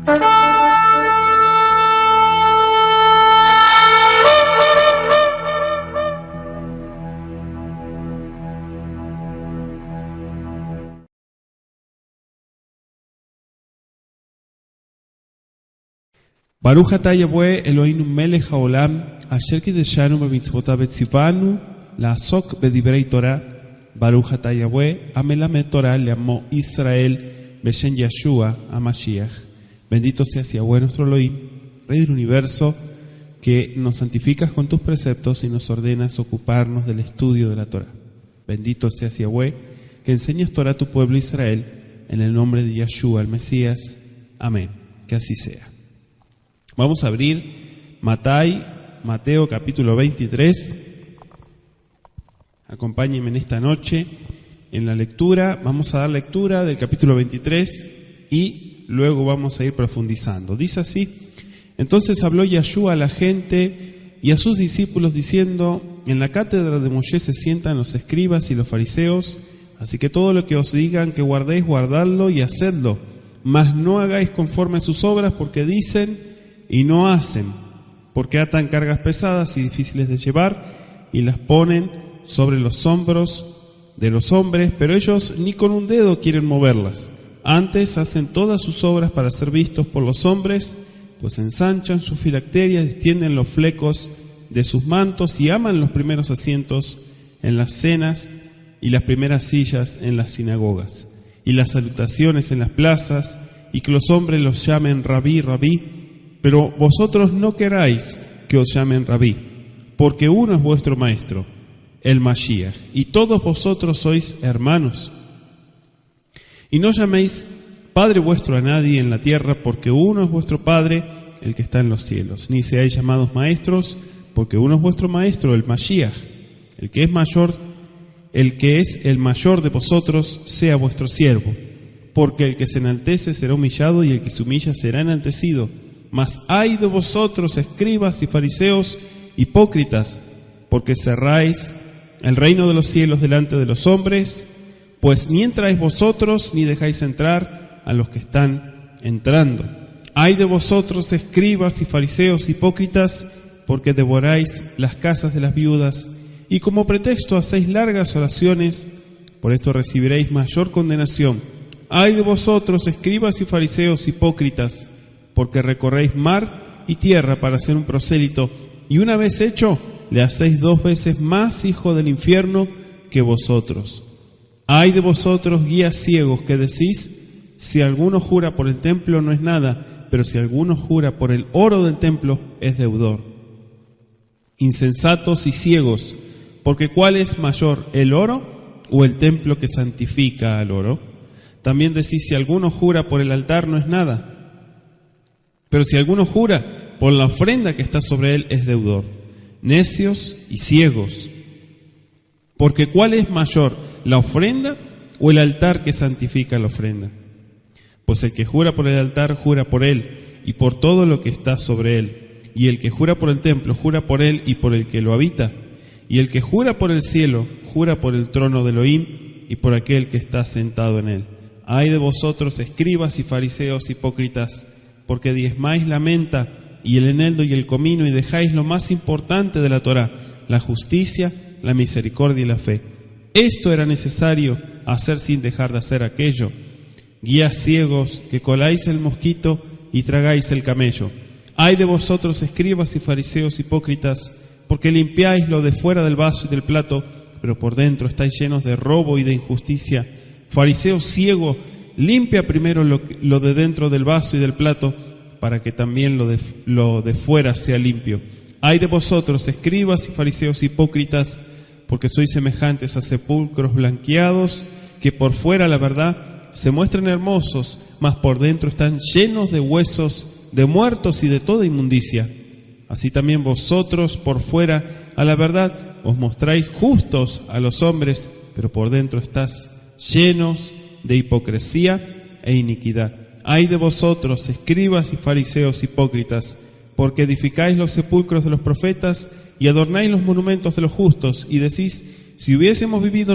Baruch atah Yahweh Eloheinu melech haolam, asher kideshanu b'mitzvotav v'tzivanu, la'asok b'divrei Torah. Baruch atah Yahweh amelamed Torah le'amo Israel, b'shem Yeshua HaMashiach. Bendito seas Yahweh nuestro Elohim, Rey del universo, que nos santificas con tus preceptos y nos ordenas ocuparnos del estudio de la Torah. Bendito seas Yahweh, que enseñas Torah a tu pueblo Israel, en el nombre de Yeshua, el Mesías. Amén. Que así sea. Vamos a abrir Mateo capítulo 23. Acompáñenme en esta noche en la lectura. Vamos a dar lectura del capítulo 23 y luego vamos a ir profundizando. Dice así: entonces habló Yeshua a la gente y a sus discípulos diciendo: en la cátedra de Moshe se sientan los escribas y los fariseos, así que todo lo que os digan que guardéis, guardadlo y hacedlo, mas no hagáis conforme a sus obras, porque dicen y no hacen, porque atan cargas pesadas y difíciles de llevar y las ponen sobre los hombros de los hombres, pero ellos ni con un dedo quieren moverlas. Antes hacen todas sus obras para ser vistos por los hombres, pues ensanchan sus filacterias, extienden los flecos de sus mantos y aman los primeros asientos en las cenas y las primeras sillas en las sinagogas y las salutaciones en las plazas, y que los hombres los llamen rabí, rabí. Pero vosotros no queráis que os llamen rabí, porque uno es vuestro maestro, el Mashiach, y todos vosotros sois hermanos. Y no llaméis Padre vuestro a nadie en la tierra, porque uno es vuestro Padre, el que está en los cielos. Ni seáis llamados maestros, porque uno es vuestro maestro, el Mashiach. El que es el mayor de vosotros, sea vuestro siervo. Porque el que se enaltece será humillado, y el que se humilla será enaltecido. Mas ay de vosotros, escribas y fariseos, hipócritas, porque cerráis el reino de los cielos delante de los hombres, pues ni entráis vosotros, ni dejáis entrar a los que están entrando. Ay de vosotros, escribas y fariseos, hipócritas, porque devoráis las casas de las viudas, y como pretexto hacéis largas oraciones, por esto recibiréis mayor condenación. Ay de vosotros, escribas y fariseos, hipócritas, porque recorréis mar y tierra para ser un prosélito, y una vez hecho, le hacéis 2 veces más hijo del infierno que vosotros. Ay de vosotros, guías ciegos, que decís: si alguno jura por el templo no es nada, pero si alguno jura por el oro del templo es deudor. Insensatos y ciegos, porque ¿cuál es mayor, el oro o el templo que santifica al oro? También decís: si alguno jura por el altar no es nada, pero si alguno jura por la ofrenda que está sobre él es deudor. Necios y ciegos, porque ¿cuál es mayor, la ofrenda o el altar que santifica la ofrenda? Pues el que jura por el altar jura por él y por todo lo que está sobre él, y el que jura por el templo jura por él y por el que lo habita, y el que jura por el cielo jura por el trono de Elohim y por aquel que está sentado en él. Ay de vosotros, escribas y fariseos hipócritas, porque diezmáis la menta y el eneldo y el comino, y dejáis lo más importante de la Torá, la justicia, la misericordia y la fe. Esto era necesario hacer sin dejar de hacer aquello. Guías ciegos, que coláis el mosquito y tragáis el camello. Ay de vosotros, escribas y fariseos hipócritas, porque limpiáis lo de fuera del vaso y del plato, pero por dentro estáis llenos de robo y de injusticia. Fariseo ciego, limpia primero lo de dentro del vaso y del plato, para que también lo de fuera sea limpio. Ay de vosotros, escribas y fariseos hipócritas, porque sois semejantes a sepulcros blanqueados, que por fuera, la verdad, se muestran hermosos, mas por dentro están llenos de huesos, de muertos y de toda inmundicia. Así también vosotros por fuera, a la verdad, os mostráis justos a los hombres, pero por dentro estáis llenos de hipocresía e iniquidad. Ay de vosotros, escribas y fariseos hipócritas, porque edificáis los sepulcros de los profetas y adornáis los monumentos de los justos, y decís: si hubiésemos vivido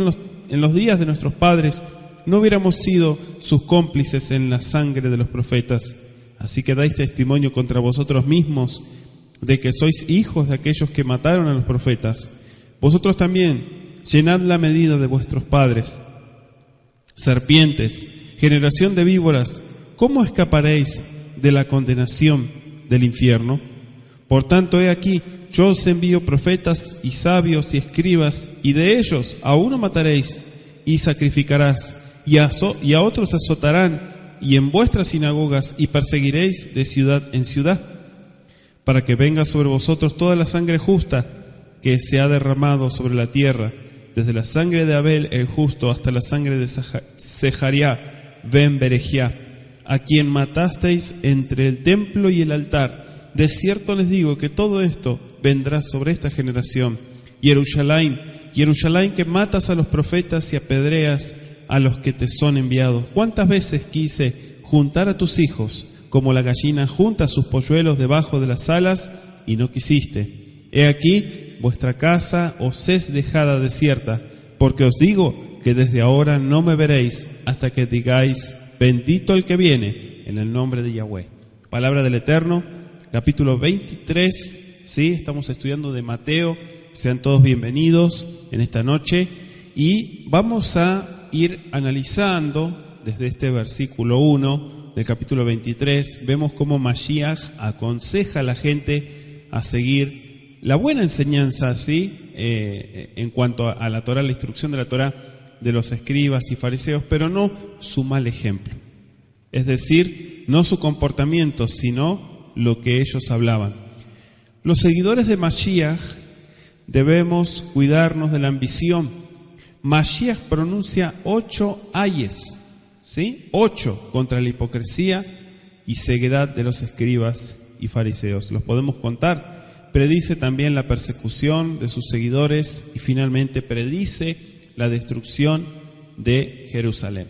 en los días de nuestros padres, no hubiéramos sido sus cómplices en la sangre de los profetas. Así que dais testimonio contra vosotros mismos de que sois hijos de aquellos que mataron a los profetas. Vosotros también llenad la medida de vuestros padres. Serpientes, generación de víboras, ¿cómo escaparéis de la condenación del infierno? Por tanto, he aquí, yo os envío profetas y sabios y escribas, y de ellos a uno mataréis y sacrificarás, y a otros azotarán, y en vuestras sinagogas, y perseguiréis de ciudad en ciudad, para que venga sobre vosotros toda la sangre justa que se ha derramado sobre la tierra, desde la sangre de Abel el justo hasta la sangre de Zechariah ben Berejiá, a quien matasteis entre el templo y el altar. De cierto les digo que todo esto vendrá sobre esta generación. Jerusalén, que matas a los profetas y apedreas a los que te son enviados. ¿Cuántas veces quise juntar a tus hijos como la gallina junta sus polluelos debajo de las alas y no quisiste? He aquí, vuestra casa os es dejada desierta, porque os digo que desde ahora no me veréis hasta que digáis, bendito el que viene en el nombre de Yahweh. Palabra del Eterno, capítulo 23, ¿sí? Estamos estudiando de Mateo. Sean todos bienvenidos en esta noche y vamos a ir analizando desde este versículo 1 del capítulo 23. Vemos cómo Mashiach aconseja a la gente a seguir la buena enseñanza, ¿sí? En cuanto a la Torá, la instrucción de la Torá de los escribas y fariseos, pero no su mal ejemplo. Es decir, no su comportamiento, sino lo que ellos hablaban. Los seguidores de Mashiach debemos cuidarnos de la ambición. Mashiach pronuncia 8 ayes, ¿sí? 8 contra la hipocresía y ceguedad de los escribas y fariseos. Los podemos contar. Predice también la persecución de sus seguidores y finalmente predice la destrucción de Jerusalén.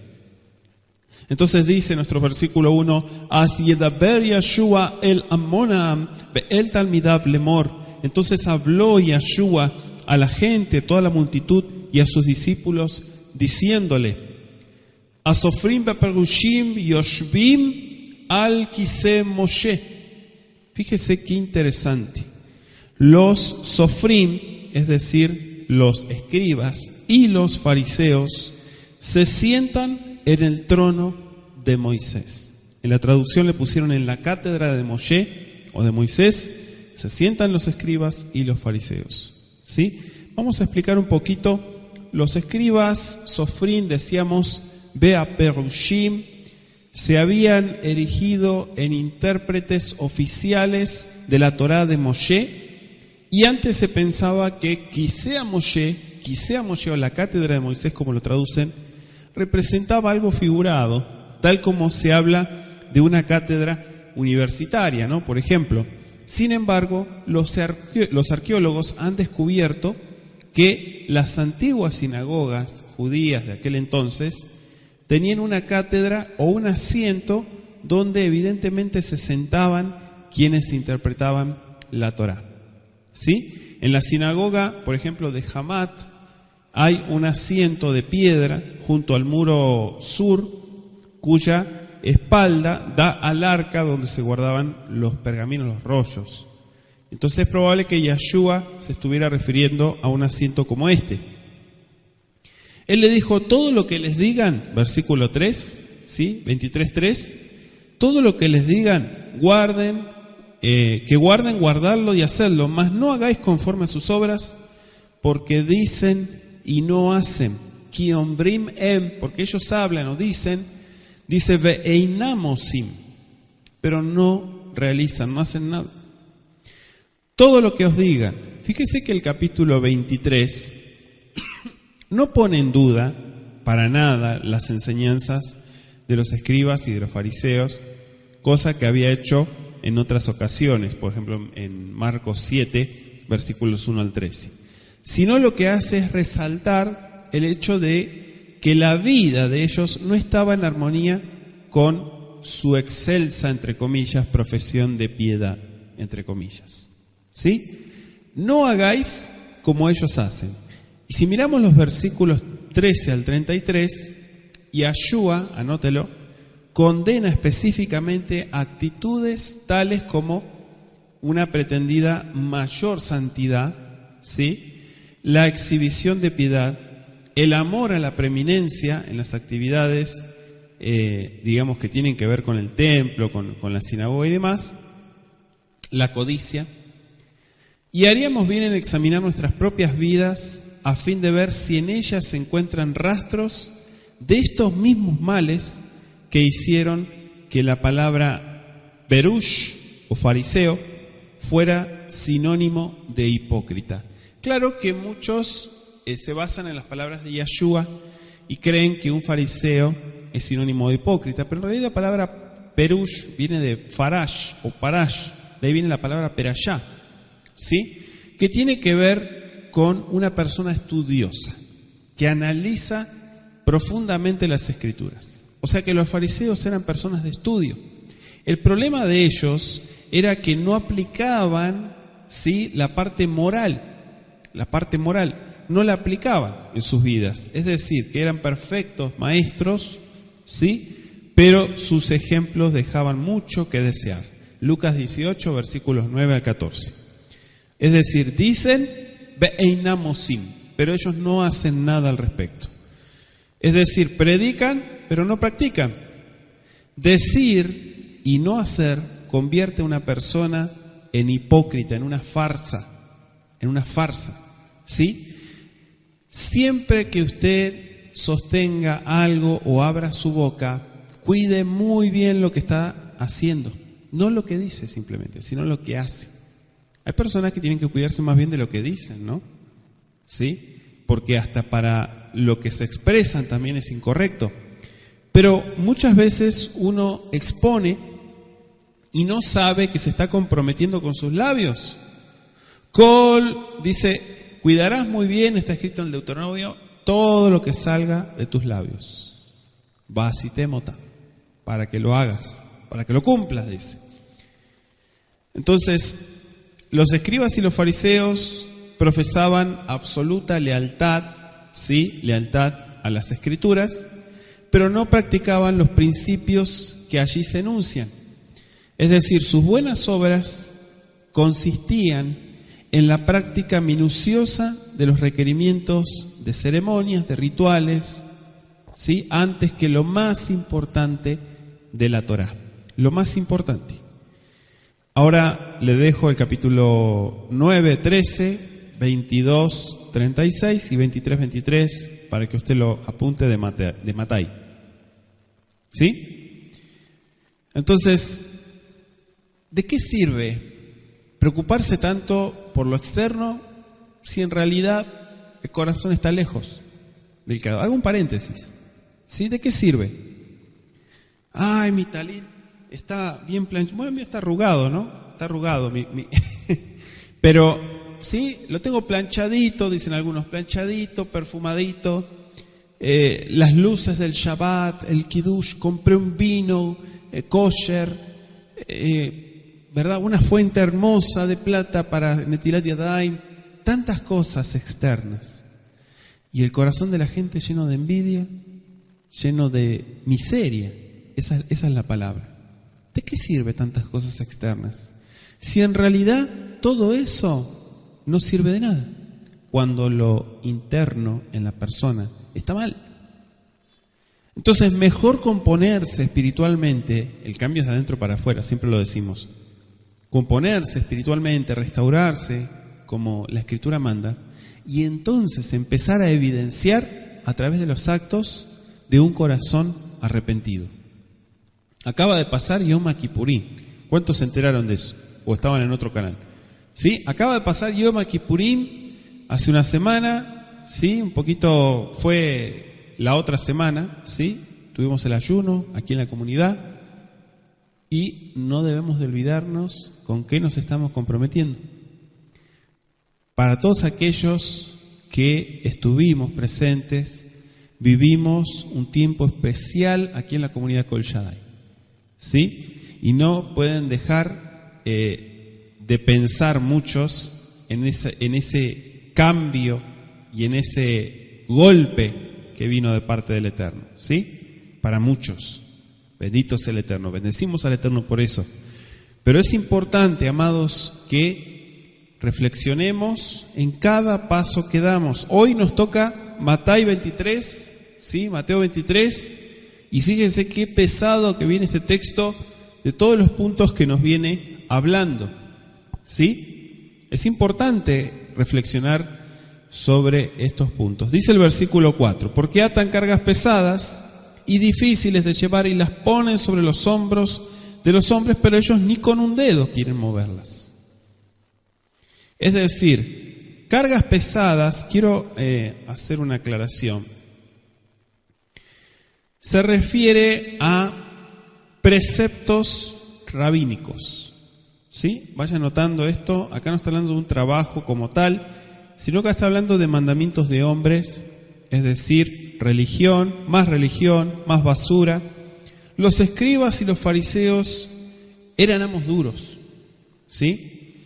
Entonces dice nuestro versículo 1, As yedaber Yeshua el Amonam be'el talmidav lemor. Entonces habló Yeshua a la gente, toda la multitud y a sus discípulos, diciéndole, Asofrim beperushim yoshvim al kiseh Moshe. Fíjese qué interesante. Los sofrim, es decir, los escribas y los fariseos, se sientan en el trono de Moisés. En la traducción le pusieron en la cátedra de Moshe o de Moisés, se sientan los escribas y los fariseos. ¿Sí? Vamos a explicar un poquito. Los escribas, sofrim, decíamos, Bea Perushim, se habían erigido en intérpretes oficiales de la Torá de Moshe, y antes se pensaba que Kiseh Moshe o la cátedra de Moisés, como lo traducen, representaba algo figurado, tal como se habla de una cátedra universitaria, ¿no? Por ejemplo. Sin embargo, los arqueólogos han descubierto que las antiguas sinagogas judías de aquel entonces tenían una cátedra o un asiento donde evidentemente se sentaban quienes interpretaban la Torá. ¿Sí? En la sinagoga, por ejemplo, de Hamat, hay un asiento de piedra junto al muro sur, cuya espalda da al arca donde se guardaban los pergaminos, los rollos. Entonces es probable que Yeshua se estuviera refiriendo a un asiento como este. Él le dijo, todo lo que les digan, versículo 3, ¿sí? 23:3, todo lo que les digan, guarden, guardarlo y hacerlo, mas no hagáis conforme a sus obras, porque dicen y no hacen. Ki ombrim em, porque ellos hablan o dicen, dice ve'einamosim, pero no realizan, no hacen nada. Todo lo que os digan. Fíjese que el capítulo 23 no pone en duda para nada las enseñanzas de los escribas y de los fariseos, cosa que había hecho en otras ocasiones, por ejemplo en Marcos 7, versículos 1 al 13. Sino lo que hace es resaltar el hecho de que la vida de ellos no estaba en armonía con su excelsa, entre comillas, profesión de piedad, entre comillas. ¿Sí? No hagáis como ellos hacen. Y si miramos los versículos 13 al 33, Yeshua, anótelo, condena específicamente actitudes tales como una pretendida mayor santidad, ¿sí?, la exhibición de piedad, el amor a la preeminencia en las actividades, digamos, que tienen que ver con el templo, con la sinagoga y demás, la codicia. Y haríamos bien en examinar nuestras propias vidas a fin de ver si en ellas se encuentran rastros de estos mismos males que hicieron que la palabra perush o fariseo fuera sinónimo de hipócrita. Claro que muchos se basan en las palabras de Yeshua y creen que un fariseo es sinónimo de hipócrita, pero en realidad la palabra perush viene de farash o parash, de ahí viene la palabra perashá, ¿sí?, que tiene que ver con una persona estudiosa, que analiza profundamente las Escrituras. O sea que los fariseos eran personas de estudio. El problema de ellos era que no aplicaban, ¿sí?, la parte moral, no la aplicaban en sus vidas. Es decir, que eran perfectos maestros, ¿sí?, pero sus ejemplos dejaban mucho que desear. Lucas 18, versículos 9 al 14. Es decir, dicen be'einamosim, pero ellos no hacen nada al respecto. Es decir, predican, pero no practican. Decir y no hacer convierte a una persona en hipócrita, en una farsa, ¿sí? Siempre que usted sostenga algo o abra su boca, cuide muy bien lo que está haciendo, no lo que dice simplemente, sino lo que hace. Hay personas que tienen que cuidarse más bien de lo que dicen, ¿no? ¿Sí? Porque hasta para lo que se expresan también es incorrecto. Pero muchas veces uno expone y no sabe que se está comprometiendo con sus labios. Dice, cuidarás muy bien, está escrito en el Deuteronomio, todo lo que salga de tus labios. Basitemota, para que lo hagas, para que lo cumplas, dice. Entonces, los escribas y los fariseos profesaban absoluta lealtad, sí, lealtad a las Escrituras, pero no practicaban los principios que allí se enuncian. Es decir, sus buenas obras consistían en la práctica minuciosa de los requerimientos de ceremonias, de rituales, ¿sí?, antes que lo más importante de la Torá, lo más importante. Ahora le dejo el capítulo 9, 13, 22, 36 y 23, 23 para que usted lo apunte de Matay. ¿Sí? Entonces, ¿de qué sirve preocuparse tanto por lo externo si en realidad el corazón está lejos del Creador? Hago un paréntesis. ¿Sí? ¿De qué sirve? Ay, mi talit está bien planchado. Bueno, el mío está arrugado, ¿no? Está arrugado. Pero, sí, lo tengo planchadito, dicen algunos, planchadito, perfumadito. Las luces del Shabbat, el Kiddush, compré un vino kosher, ¿verdad? Una fuente hermosa de plata para Netilat Yadayim, tantas cosas externas. Y el corazón de la gente lleno de envidia, lleno de miseria. Esa es la palabra. ¿De qué sirve tantas cosas externas? Si en realidad todo eso no sirve de nada, cuando lo interno en la persona está mal. Entonces, mejor componerse espiritualmente, el cambio es de adentro para afuera, siempre lo decimos. Componerse espiritualmente, restaurarse, como la Escritura manda, y entonces empezar a evidenciar a través de los actos de un corazón arrepentido. Acaba de pasar Yom Kippurim. ¿Cuántos se enteraron de eso? ¿O estaban en otro canal? ¿Sí? Acaba de pasar Yom Kippurim hace una semana, ¿sí? Un poquito fue la otra semana, ¿sí? Tuvimos el ayuno aquí en la comunidad y no debemos de olvidarnos con qué nos estamos comprometiendo. Para todos aquellos que estuvimos presentes, vivimos un tiempo especial aquí en la comunidad Kol Shaddai, ¿sí? Y no pueden dejar de pensar muchos en ese cambio y en ese golpe que vino de parte del Eterno, ¿sí? Para muchos. Bendito sea el Eterno. Bendecimos al Eterno por eso. Pero es importante, amados, que reflexionemos en cada paso que damos. Hoy nos toca Mateo 23, ¿sí? Mateo 23, y fíjense qué pesado que viene este texto de todos los puntos que nos viene hablando, ¿sí? Es importante reflexionar sobre estos puntos. Dice el versículo 4, porque atan cargas pesadas y difíciles de llevar y las ponen sobre los hombros de los hombres, pero ellos ni con un dedo quieren moverlas. Es decir, cargas pesadas, quiero hacer una aclaración, se refiere a preceptos rabínicos, ¿sí? Vayan notando esto, acá no está hablando de un trabajo como tal, sino que está hablando de mandamientos de hombres, es decir, religión, más basura. Los escribas y los fariseos eran amos duros, ¿sí?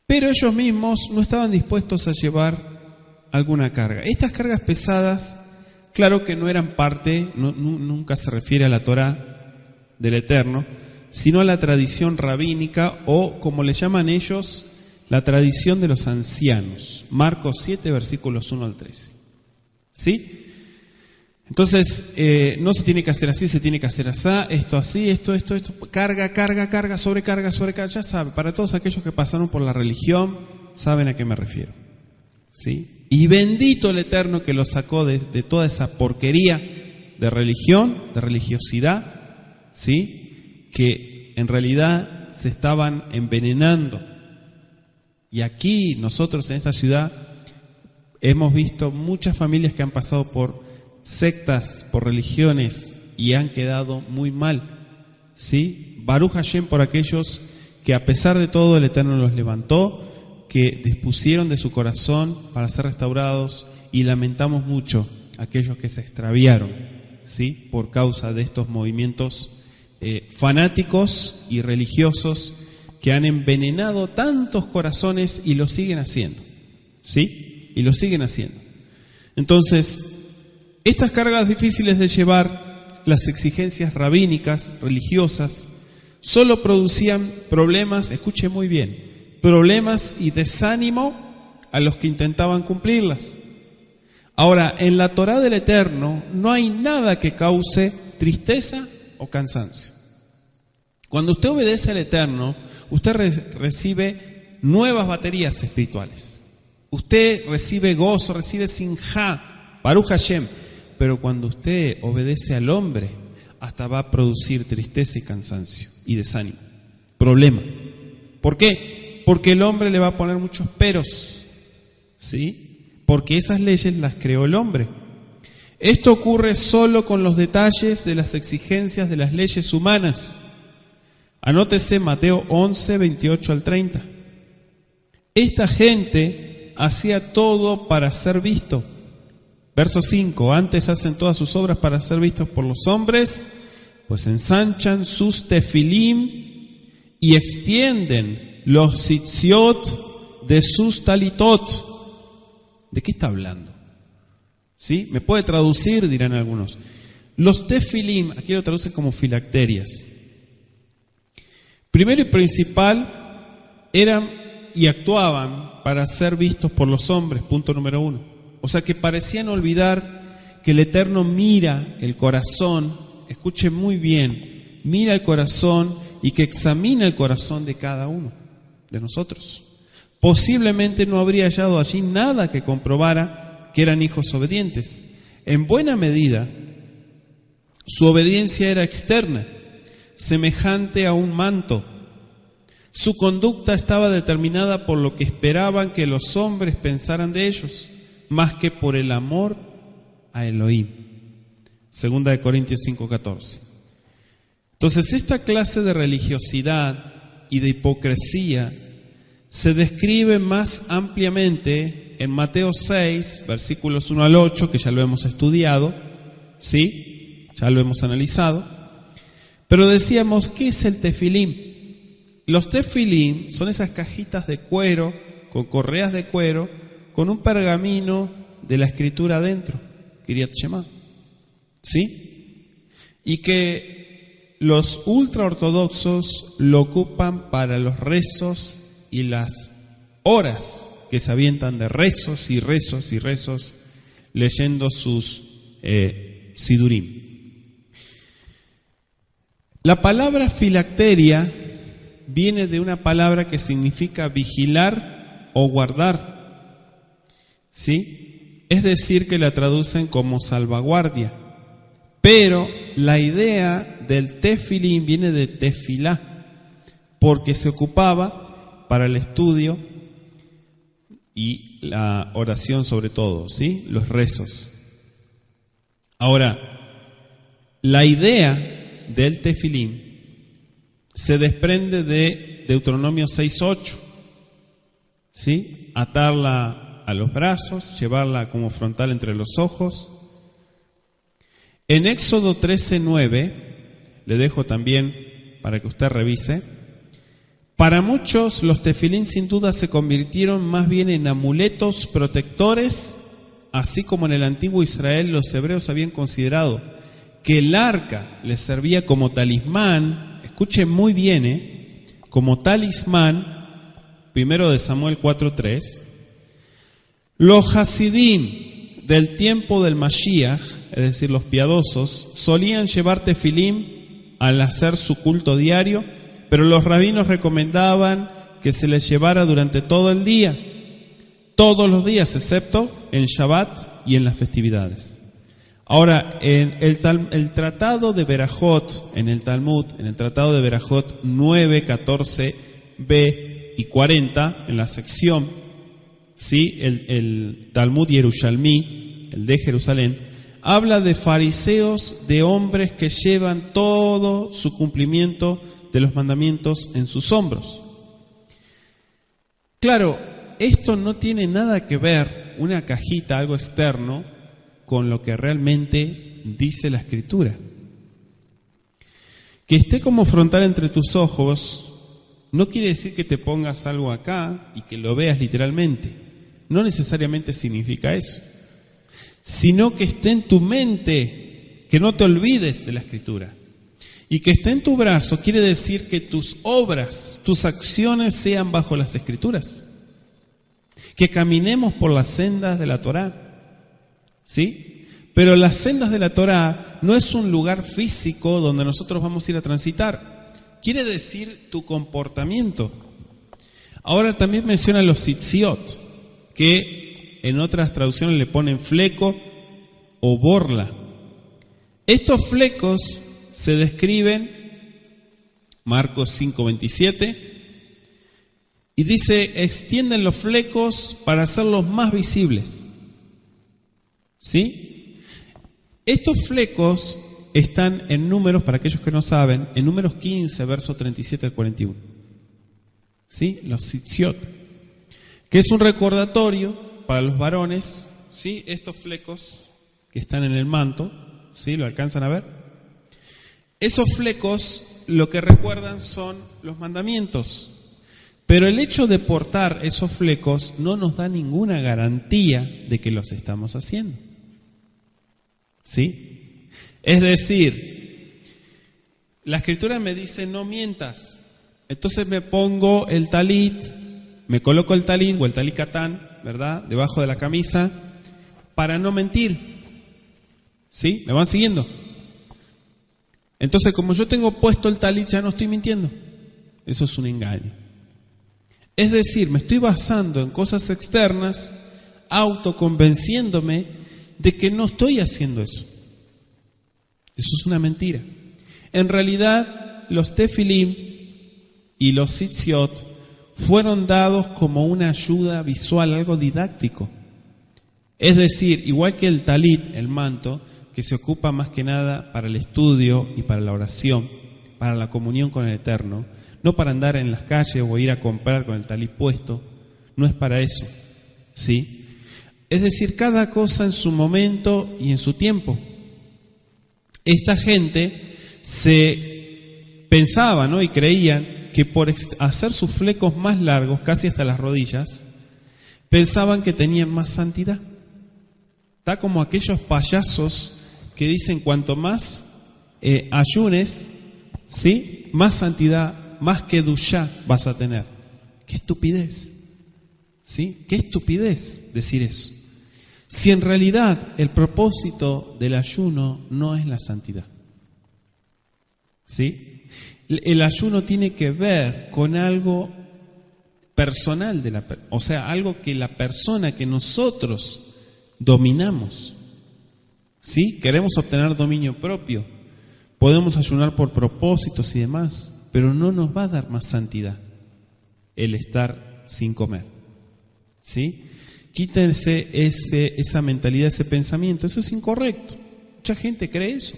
Pero ellos mismos no estaban dispuestos a llevar alguna carga. Estas cargas pesadas, claro que no eran parte, nunca se refiere a la Torá del Eterno, sino a la tradición rabínica o, como le llaman ellos, la tradición de los ancianos. Marcos 7, versículos 1 al 13. ¿Sí? Entonces, no se tiene que hacer así, se tiene que hacer así, esto, carga, sobrecarga, ya sabe, para todos aquellos que pasaron por la religión, saben a qué me refiero, ¿sí? Y bendito el Eterno que los sacó de toda esa porquería de religión, de religiosidad, ¿sí? Que en realidad se estaban envenenando. Y aquí, nosotros en esta ciudad, hemos visto muchas familias que han pasado por sectas, por religiones y han quedado muy mal, ¿sí? Baruch Hashem por aquellos que a pesar de todo el Eterno los levantó, que dispusieron de su corazón para ser restaurados, y lamentamos mucho aquellos que se extraviaron, ¿sí? Por causa de estos movimientos fanáticos y religiosos que han envenenado tantos corazones y lo siguen haciendo, ¿sí? Y lo siguen haciendo. Entonces, estas cargas difíciles de llevar, las exigencias rabínicas, religiosas, solo producían problemas, escuche muy bien, problemas y desánimo a los que intentaban cumplirlas. Ahora, en la Torá del Eterno no hay nada que cause tristeza o cansancio. Cuando usted obedece al Eterno, usted recibe nuevas baterías espirituales. Usted recibe gozo, recibe sinjá, Baruch Hashem. Pero cuando usted obedece al hombre, hasta va a producir tristeza y cansancio y desánimo, problema. ¿Por qué? Porque el hombre le va a poner muchos peros, ¿sí? Porque esas leyes las creó el hombre. Esto ocurre solo con los detalles de las exigencias de las leyes humanas. Anótese Mateo 11, 28 al 30. Esta gente hacía todo para ser visto. Verso 5, antes hacen todas sus obras para ser vistos por los hombres, pues ensanchan sus tefilim y extienden los tzitziot de sus talitot. ¿De qué está hablando? ¿Sí? ¿Me puede traducir? Dirán algunos. Los tefilim, aquí lo traducen como filacterias. Primero y principal, eran y actuaban para ser vistos por los hombres, punto número 1. O sea que parecían olvidar que el Eterno mira el corazón, escuche muy bien, mira el corazón y que examina el corazón de cada uno de nosotros. Posiblemente no habría hallado allí nada que comprobara que eran hijos obedientes. En buena medida, su obediencia era externa, semejante a un manto. Su conducta estaba determinada por lo que esperaban que los hombres pensaran de ellos, más que por el amor a Elohim. Segunda de Corintios 5:14. Entonces, esta clase de religiosidad y de hipocresía se describe más ampliamente en Mateo 6, versículos 1 al 8, que ya lo hemos estudiado, ¿sí? Ya lo hemos analizado. Pero decíamos, ¿qué es el tefilim? Los tefilim son esas cajitas de cuero, con correas de cuero, con un pergamino de la escritura adentro, Kiryat Shema, ¿sí? y que los ultraortodoxos lo ocupan para los rezos y las horas que se avientan de rezos y rezos y rezos leyendo sus sidurim. La palabra filacteria viene de una palabra que significa vigilar o guardar, ¿sí? Es decir, que la traducen como salvaguardia. Pero la idea del tefilín viene de tefilá, porque se ocupaba para el estudio y la oración sobre todo, ¿sí? Los rezos. Ahora, la idea del tefilín se desprende de Deuteronomio 6:8, ¿sí? Atarla a los brazos, llevarla como frontal entre los ojos. En Éxodo 13:9, le dejo también para que usted revise, para muchos los tefilín sin duda se convirtieron más bien en amuletos protectores, así como en el antiguo Israel los hebreos habían considerado que el arca les servía como talismán. Escuchen muy bien, como talismán, 1 de Samuel 4:3, los hasidim del tiempo del Mashiach, es decir, los piadosos, solían llevar tefilín al hacer su culto diario, pero los rabinos recomendaban que se les llevara durante todo el día, todos los días, excepto en Shabbat y en las festividades. Ahora, en el tratado de Berajot, en el Talmud, en el tratado de Berajot 9, 14b y 40, en la sección, ¿sí? El Talmud Yerushalmi, el de Jerusalén, habla de fariseos, de hombres que llevan todo su cumplimiento de los mandamientos en sus hombros. Claro, esto no tiene nada que ver, una cajita, algo externo, con lo que realmente dice la Escritura. Que esté como frontal entre tus ojos no quiere decir que te pongas algo acá y que lo veas literalmente. No necesariamente significa eso, sino que esté en tu mente, que no te olvides de la Escritura. Y que esté en tu brazo quiere decir que tus obras, tus acciones sean bajo las Escrituras. Que caminemos por las sendas de la Torá. ¿Sí? Pero las sendas de la Torá no es un lugar físico donde nosotros vamos a ir a transitar. Quiere decir tu comportamiento. Ahora también menciona los tzitziot, que en otras traducciones le ponen fleco o borla. Estos flecos se describen, Marcos 5:27, y dice, extienden los flecos para hacerlos más visibles. ¿Sí? Estos flecos están en Números, para aquellos que no saben, en Números 15, versos 37 al 41. ¿Sí? Los tzitziot, que es un recordatorio para los varones, ¿sí? Estos flecos que están en el manto, ¿sí? ¿Lo alcanzan a ver? Esos flecos lo que recuerdan son los mandamientos. Pero el hecho de portar esos flecos no nos da ninguna garantía de que los estamos haciendo. ¿Sí? Es decir, la Escritura me dice no mientas. Entonces me pongo el talit, me coloco el talit o el talit katán, ¿verdad? Debajo de la camisa para no mentir. ¿Sí? ¿Me van siguiendo? Entonces, como yo tengo puesto el talit, ya no estoy mintiendo. Eso es un engaño. Es decir, me estoy basando en cosas externas, autoconvenciéndome de que no estoy haciendo eso. Eso es una mentira. En realidad, los tefilim y los tzitziot fueron dados como una ayuda visual, algo didáctico. Es decir, igual que el talit, el manto, que se ocupa más que nada para el estudio y para la oración, para la comunión con el Eterno, no para andar en las calles o ir a comprar con el talit puesto, no es para eso, ¿sí? Es decir, cada cosa en su momento y en su tiempo. Esta gente se pensaba, ¿no? Y creían que por hacer sus flecos más largos, casi hasta las rodillas, pensaban que tenían más santidad. Está como aquellos payasos que dicen cuanto más ayunes, ¿sí? Más santidad, más kedushá vas a tener. ¡Qué estupidez! ¿Sí? ¡Qué estupidez decir eso! Si en realidad el propósito del ayuno no es la santidad. ¿Sí? El ayuno tiene que ver con algo personal o sea, algo que la persona, que nosotros dominamos. ¿Sí? Queremos obtener dominio propio. Podemos ayunar por propósitos y demás, pero no nos va a dar más santidad el estar sin comer. ¿Sí? Quítense esa mentalidad, ese pensamiento. Eso es incorrecto. Mucha gente cree eso.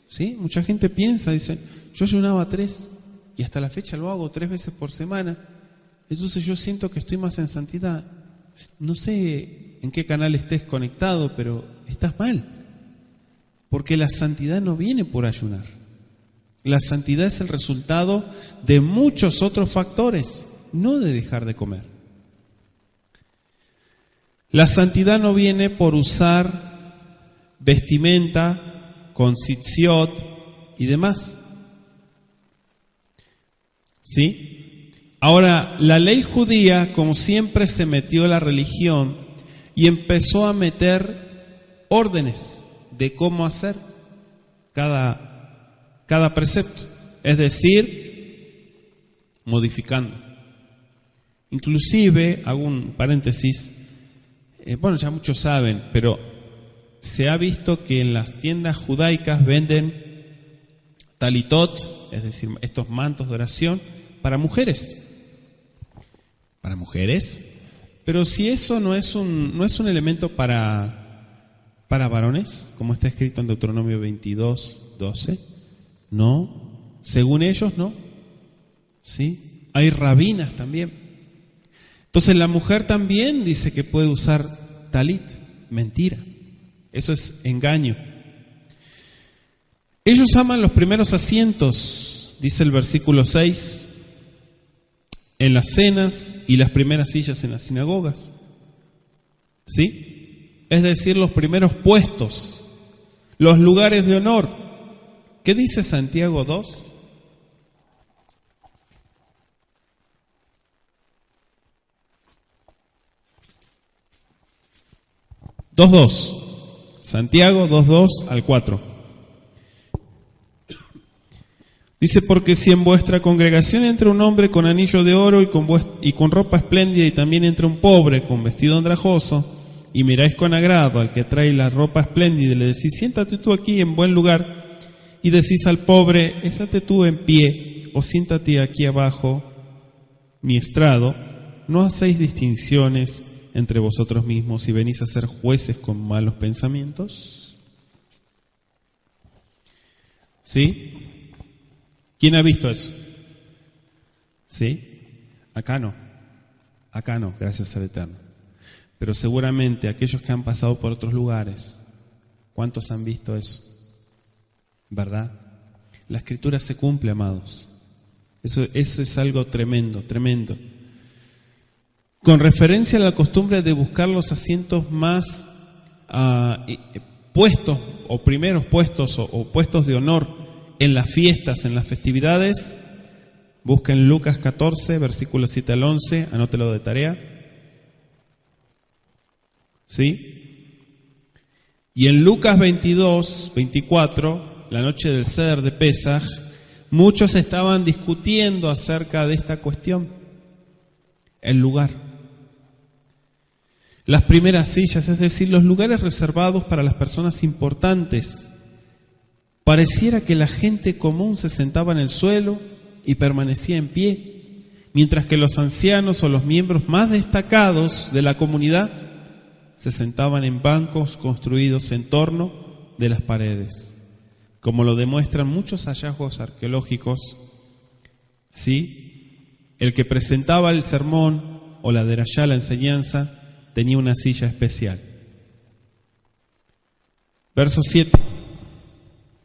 ¿Sí? Mucha gente piensa, dice, yo ayunaba 3 y hasta la fecha lo hago 3 veces por semana. Entonces yo siento que estoy más en santidad. No sé en qué canal estés conectado, pero estás mal. Porque la santidad no viene por ayunar. La santidad es el resultado de muchos otros factores, no de dejar de comer. La santidad no viene por usar vestimenta con tzitziot y demás. ¿Sí? Ahora, la ley judía, como siempre, se metió a la religión y empezó a meter órdenes de cómo hacer cada precepto. Es decir, modificando. Inclusive, hago un paréntesis, bueno, ya muchos saben, pero se ha visto que en las tiendas judaicas venden talitot, es decir, estos mantos de oración, para mujeres. Para mujeres. Pero si eso no es un elemento para varones, como está escrito en Deuteronomio 22:12, no. Según ellos, no. ¿Sí? Hay rabinas también. Entonces la mujer también dice que puede usar talit. Mentira. Eso es engaño. Ellos aman los primeros asientos, dice el versículo 6, en las cenas y las primeras sillas en las sinagogas. ¿Sí? Es decir, los primeros puestos, los lugares de honor. ¿Qué dice Santiago 2? Santiago 2:2 al 4. Dice, porque si en vuestra congregación entra un hombre con anillo de oro y con ropa espléndida, y también entra un pobre con vestido andrajoso, y miráis con agrado al que trae la ropa espléndida y le decís, siéntate tú aquí en buen lugar, y decís al pobre, estate tú en pie, o siéntate aquí abajo mi estrado, no hacéis distinciones entre vosotros mismos y venís a ser jueces con malos pensamientos. ¿Sí? ¿Quién ha visto eso? ¿Sí? Acá no, gracias al Eterno. Pero seguramente aquellos que han pasado por otros lugares, ¿cuántos han visto eso? ¿Verdad? La Escritura se cumple, amados. Eso es algo tremendo, tremendo. Con referencia a la costumbre de buscar los asientos más puestos, o primeros puestos, o puestos de honor en las fiestas, en las festividades, busquen Lucas 14, versículos 7 al 11, anótelo de tarea. ¿Sí? Y en Lucas 22, 24, la noche del Seder de Pesaj, muchos estaban discutiendo acerca de esta cuestión, el lugar. Las primeras sillas, es decir, los lugares reservados para las personas importantes. Pareciera que la gente común se sentaba en el suelo y permanecía en pie, mientras que los ancianos o los miembros más destacados de la comunidad se sentaban en bancos construidos en torno de las paredes, como lo demuestran muchos hallazgos arqueológicos. ¿Sí? El que presentaba el sermón o la derashá, la enseñanza, tenía una silla especial. Verso 7.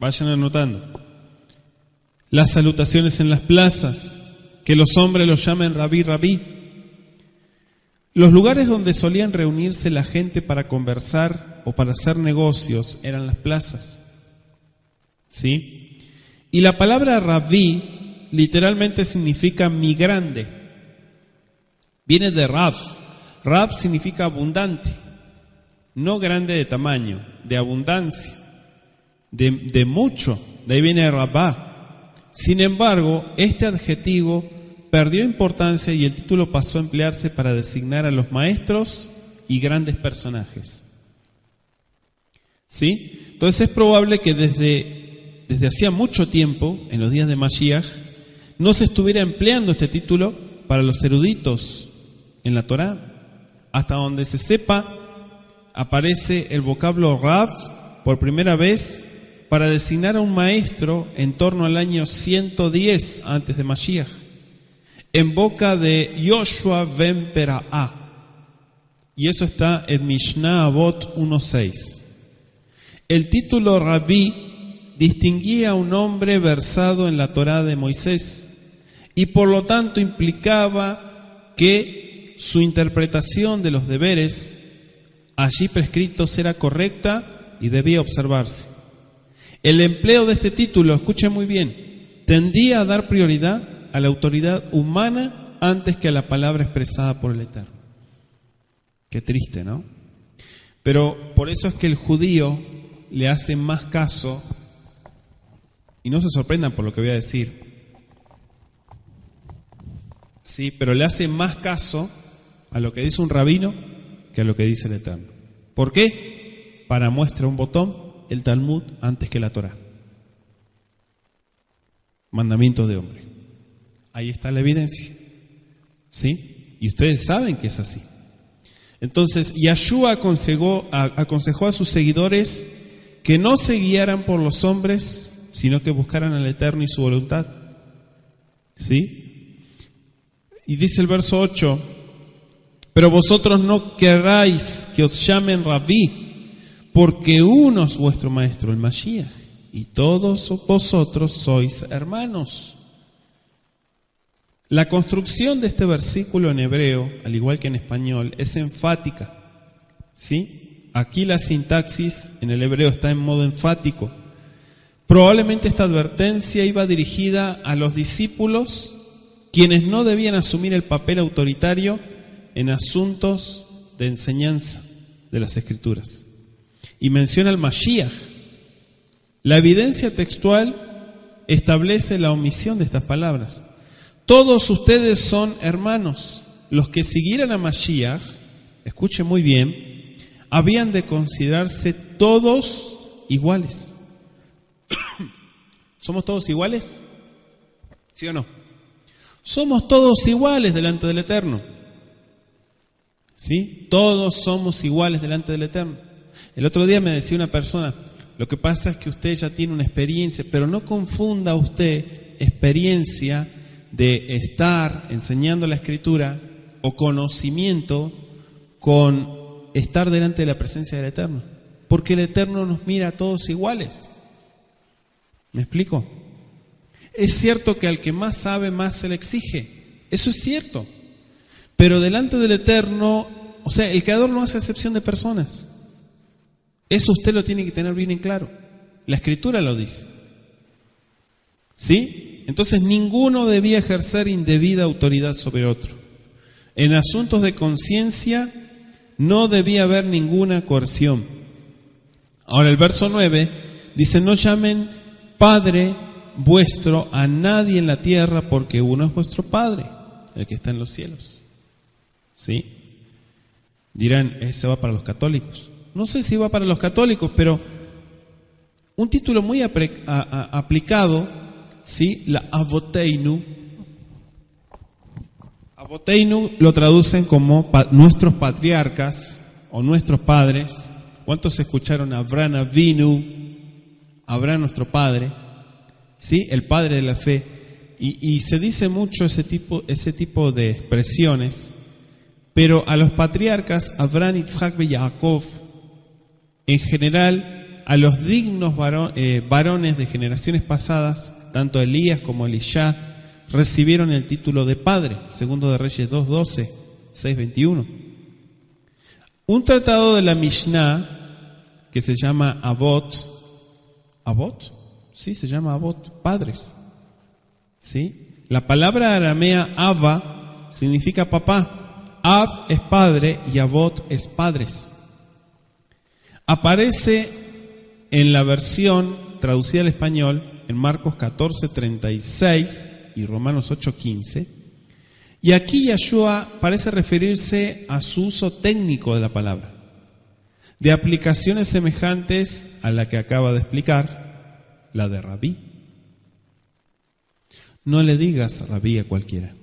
Vayan anotando. Las salutaciones en las plazas, que los hombres los llamen rabí, rabí. Los lugares donde solían reunirse la gente para conversar o para hacer negocios eran las plazas. ¿Sí? Y la palabra rabí literalmente significa mi grande. Viene de Rab. Rab significa abundante, no grande de tamaño, de abundancia, de mucho. De ahí viene Rabá. Sin embargo, este adjetivo perdió importancia y el título pasó a emplearse para designar a los maestros y grandes personajes. ¿Sí? Entonces es probable que desde hacía mucho tiempo, en los días de Mashiach, no se estuviera empleando este título para los eruditos en la Torá. Hasta donde se sepa, aparece el vocablo Rab por primera vez para designar a un maestro en torno al año 110 antes de Mashiach, en boca de Yoshua ben Pera'ah. Y eso está en Mishnah Avot 1.6. El título Rabí distinguía a un hombre versado en la Torá de Moisés y por lo tanto implicaba que su interpretación de los deberes allí prescritos era correcta y debía observarse. El empleo de este título, escuchen muy bien, tendía a dar prioridad a la autoridad humana antes que a la palabra expresada por el Eterno. Qué triste, ¿no? Pero por eso es que el judío le hace más caso, y no se sorprendan por lo que voy a decir, sí, pero le hace más caso a lo que dice un rabino que a lo que dice el Eterno. ¿Por qué? Para muestra un botón, el Talmud antes que la Torá. Mandamientos de hombre. Ahí está la evidencia. ¿Sí? Y ustedes saben que es así. Entonces, Yahshua aconsejó a sus seguidores que no se guiaran por los hombres, sino que buscaran al Eterno y su voluntad. ¿Sí? Y dice el verso 8, pero vosotros no queráis que os llamen Rabí, porque uno es vuestro maestro, el Mashiach, y todos vosotros sois hermanos. La construcción de este versículo en hebreo, al igual que en español, es enfática. ¿Sí? Aquí la sintaxis en el hebreo está en modo enfático. Probablemente esta advertencia iba dirigida a los discípulos, quienes no debían asumir el papel autoritario en asuntos de enseñanza de las Escrituras. Y menciona al Mashiach. La evidencia textual establece la omisión de estas palabras. Todos ustedes son hermanos. Los que siguieran a Mashiach, escuchen muy bien, habían de considerarse todos iguales. ¿Somos todos iguales? ¿Sí o no? Somos todos iguales delante del Eterno. ¿Sí? Todos somos iguales delante del Eterno. El otro día me decía una persona, lo que pasa es que usted ya tiene una experiencia, pero no confunda usted experiencia de estar enseñando la Escritura o conocimiento con estar delante de la presencia del Eterno, porque el Eterno nos mira a todos iguales. ¿Me explico? Es cierto que al que más sabe, más se le exige. Eso es cierto. Pero delante del Eterno, o sea, el Creador no hace excepción de personas. Eso usted lo tiene que tener bien en claro. La Escritura lo dice. ¿Sí? Entonces ninguno debía ejercer indebida autoridad sobre otro. En asuntos de conciencia no debía haber ninguna coerción. Ahora el verso 9 dice, no llamen Padre vuestro a nadie en la tierra, porque uno es vuestro Padre, el que está en los cielos. ¿Sí? Dirán, ese va para los católicos. No sé si va para los católicos, pero un título muy aplicado, ¿sí? La Avoteinu. Avoteinu lo traducen como nuestros patriarcas o nuestros padres. ¿Cuántos escucharon a Abraham Avinu? Abraham nuestro padre, ¿sí? El padre de la fe. Y se dice mucho ese tipo de expresiones, pero a los patriarcas Abraham, Isaac y Jacob, en general a los dignos varones de generaciones pasadas, tanto Elías como Elisha, recibieron el título de padre, segundo de Reyes 2:12, 6:21. Un tratado de la Mishnah que se llama Avot, Sí, se llama Avot, padres. ¿Sí? La palabra aramea Ava significa papá. Av es padre y Avot es padres. Aparece en la versión traducida al español en Marcos 14:36 y Romanos 8:15. Y aquí Yeshua parece referirse a su uso técnico de la palabra, de aplicaciones semejantes a la que acaba de explicar, la de rabí. No le digas rabí a cualquiera,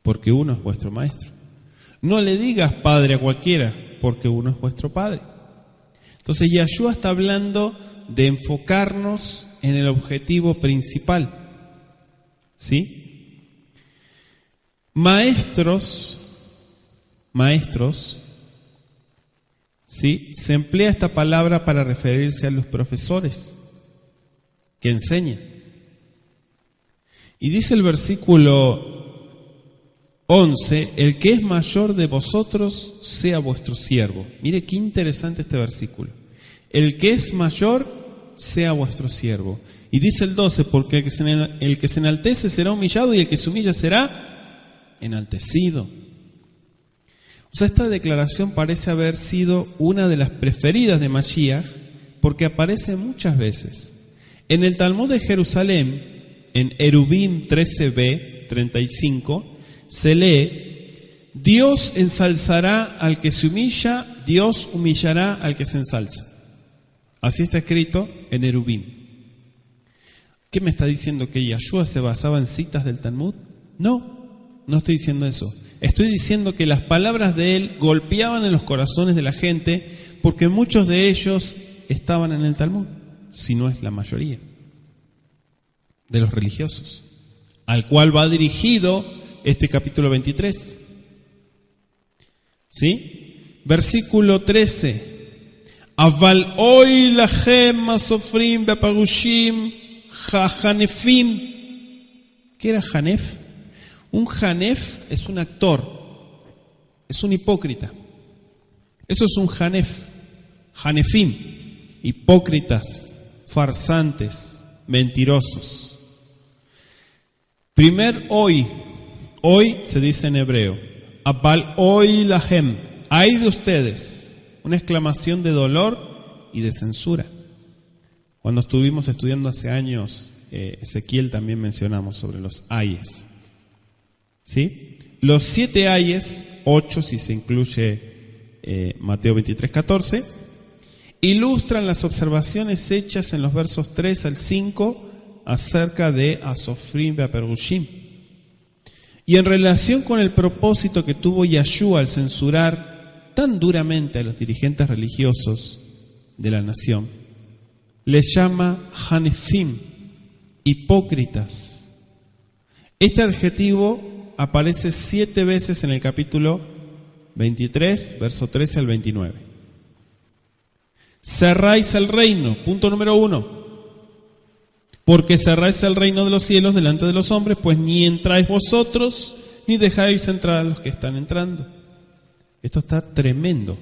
porque uno es vuestro maestro. No le digas padre a cualquiera, porque uno es vuestro padre. Entonces Yeshua está hablando de enfocarnos en el objetivo principal. ¿Sí? Maestros, ¿sí? Se emplea esta palabra para referirse a los profesores que enseñan. Y dice el versículo 11, el que es mayor de vosotros sea vuestro siervo. Mire qué interesante este versículo. El que es mayor sea vuestro siervo. Y dice el 12, porque el que se enaltece será humillado y el que se humilla será enaltecido. O sea, esta declaración parece haber sido una de las preferidas de Mashiach, porque aparece muchas veces. En el Talmud de Jerusalén, en Erubim 13b, 35, se lee: Dios ensalzará al que se humilla, Dios humillará al que se ensalza. Así está escrito en Erubim. ¿Qué me está diciendo? ¿Que Yeshua se basaba en citas del Talmud? No, no estoy diciendo eso. Estoy diciendo que las palabras de él golpeaban en los corazones de la gente, porque muchos de ellos estaban en el Talmud, si no es la mayoría de los religiosos, al cual va dirigido este capítulo 23. ¿Sí? Versículo 13. Aval hoy lachem asofrim beparushim hanefim. ¿Qué era Hanef? Un Hanef es un actor, es un hipócrita. Eso es un Hanef. Hanefim, hipócritas, farsantes, mentirosos. Primer hoy se dice en hebreo, Abal hoy lahem, ay de ustedes, una exclamación de dolor y de censura. Cuando estuvimos estudiando hace años, Ezequiel también mencionamos sobre los ayes. ¿Sí? Los 7 ayes, 8 si se incluye Mateo 23:14, ilustran las observaciones hechas en los versos 3 al 5 acerca de Asofrim Beperushim. Y en relación con el propósito que tuvo Yeshua al censurar tan duramente a los dirigentes religiosos de la nación, les llama Hanefim, hipócritas. Este adjetivo aparece 7 veces en el capítulo 23, verso 13 al 29. Cerráis el reino, punto número 1. Porque cerráis el reino de los cielos delante de los hombres, pues ni entráis vosotros, ni dejáis entrar a los que están entrando. Esto está tremendo.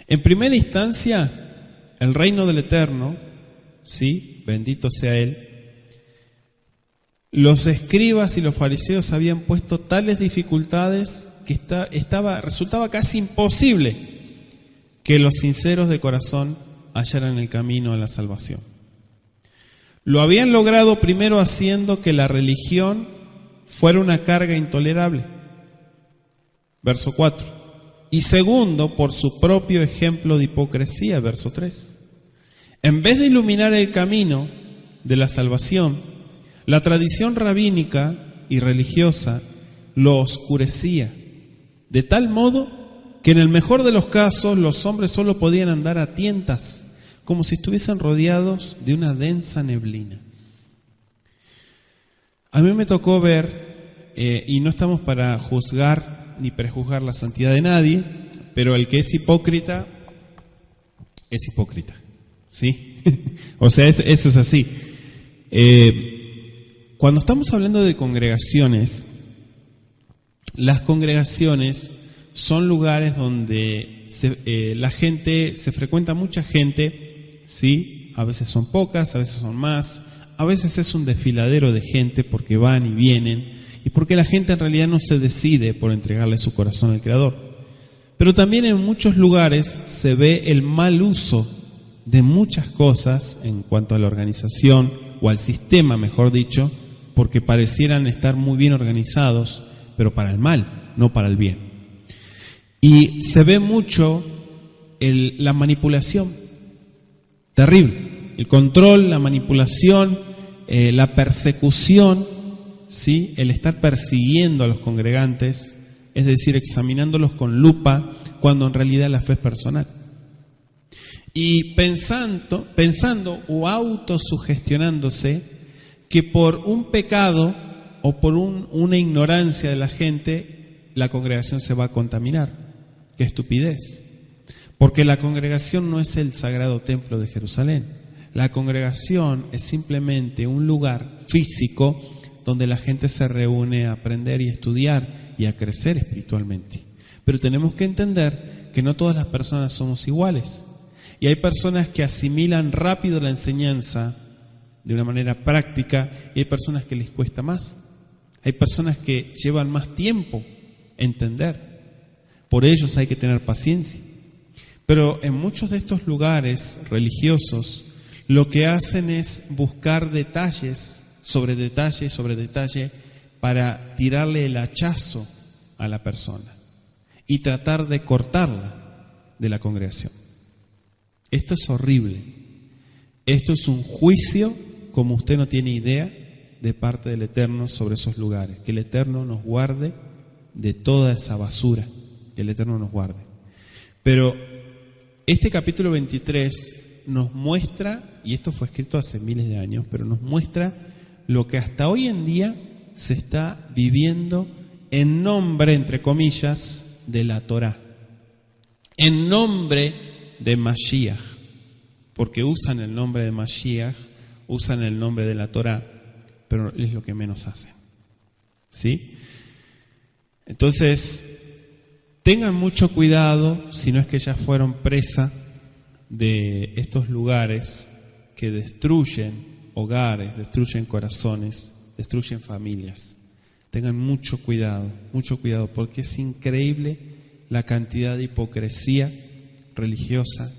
En primera instancia, el reino del Eterno, sí, bendito sea Él, los escribas y los fariseos habían puesto tales dificultades que resultaba casi imposible que los sinceros de corazón hallaran el camino a la salvación. Lo habían logrado primero haciendo que la religión fuera una carga intolerable. Verso 4. Y segundo, por su propio ejemplo de hipocresía. Verso 3. En vez de iluminar el camino de la salvación, la tradición rabínica y religiosa lo oscurecía, de tal modo que en el mejor de los casos los hombres solo podían andar a tientas, como si estuviesen rodeados de una densa neblina. A mí me tocó ver, y no estamos para juzgar ni prejuzgar la santidad de nadie, pero el que es hipócrita, ¿sí? O sea, eso es así. Cuando estamos hablando de congregaciones, las congregaciones son lugares donde la gente, se frecuenta mucha gente, ¿sí? A veces son pocas, a veces son más, a veces es un desfiladero de gente porque van y vienen y porque la gente en realidad no se decide por entregarle su corazón al Creador. Pero también en muchos lugares se ve el mal uso de muchas cosas en cuanto a la organización o al sistema, mejor dicho, porque parecieran estar muy bien organizados, pero para el mal, no para el bien. Y se ve mucho la manipulación, terrible, el control, la manipulación, la persecución, ¿sí? El estar persiguiendo a los congregantes, es decir, examinándolos con lupa, cuando en realidad la fe es personal. Y pensando o autosugestionándose que por un pecado o por una ignorancia de la gente, la congregación se va a contaminar. ¡Qué estupidez! Porque la congregación no es el sagrado templo de Jerusalén. La congregación es simplemente un lugar físico donde la gente se reúne a aprender y estudiar y a crecer espiritualmente. Pero tenemos que entender que no todas las personas somos iguales. Y hay personas que asimilan rápido la enseñanza de una manera práctica y hay personas que les cuesta más. Hay personas que llevan más tiempo entender. Por ellos hay que tener paciencia. Pero en muchos de estos lugares religiosos lo que hacen es buscar detalles sobre detalle sobre detalle para tirarle el hachazo a la persona y tratar de cortarla de la congregación. Esto es horrible. Esto es un juicio como usted no tiene idea de parte del Eterno sobre esos lugares. Que el Eterno nos guarde de toda esa basura. Que el Eterno nos guarde. Pero este capítulo 23 nos muestra, y esto fue escrito hace miles de años, pero nos muestra lo que hasta hoy en día se está viviendo en nombre, entre comillas, de la Torá. En nombre de Mashiach, porque usan el nombre de Mashiach, usan el nombre de la Torá, pero es lo que menos hacen. ¿Sí? Entonces, tengan mucho cuidado, si no es que ya fueron presa de estos lugares que destruyen hogares, destruyen corazones, destruyen familias. Tengan mucho cuidado, porque es increíble la cantidad de hipocresía religiosa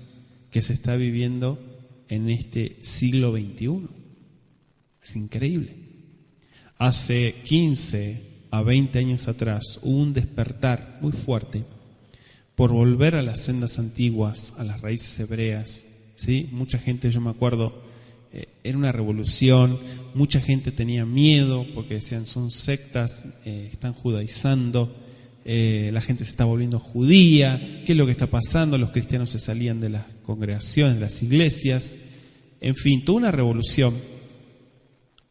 que se está viviendo en este siglo XXI. Es increíble. Hace 15 a 20 años atrás hubo un despertar muy fuerte por volver a las sendas antiguas, a las raíces hebreas, ¿sí? Mucha gente, yo me acuerdo, era una revolución, mucha gente tenía miedo porque decían son sectas, están judaizando, la gente se está volviendo judía, ¿qué es lo que está pasando? Los cristianos se salían de las congregaciones, de las iglesias, en fin, toda una revolución.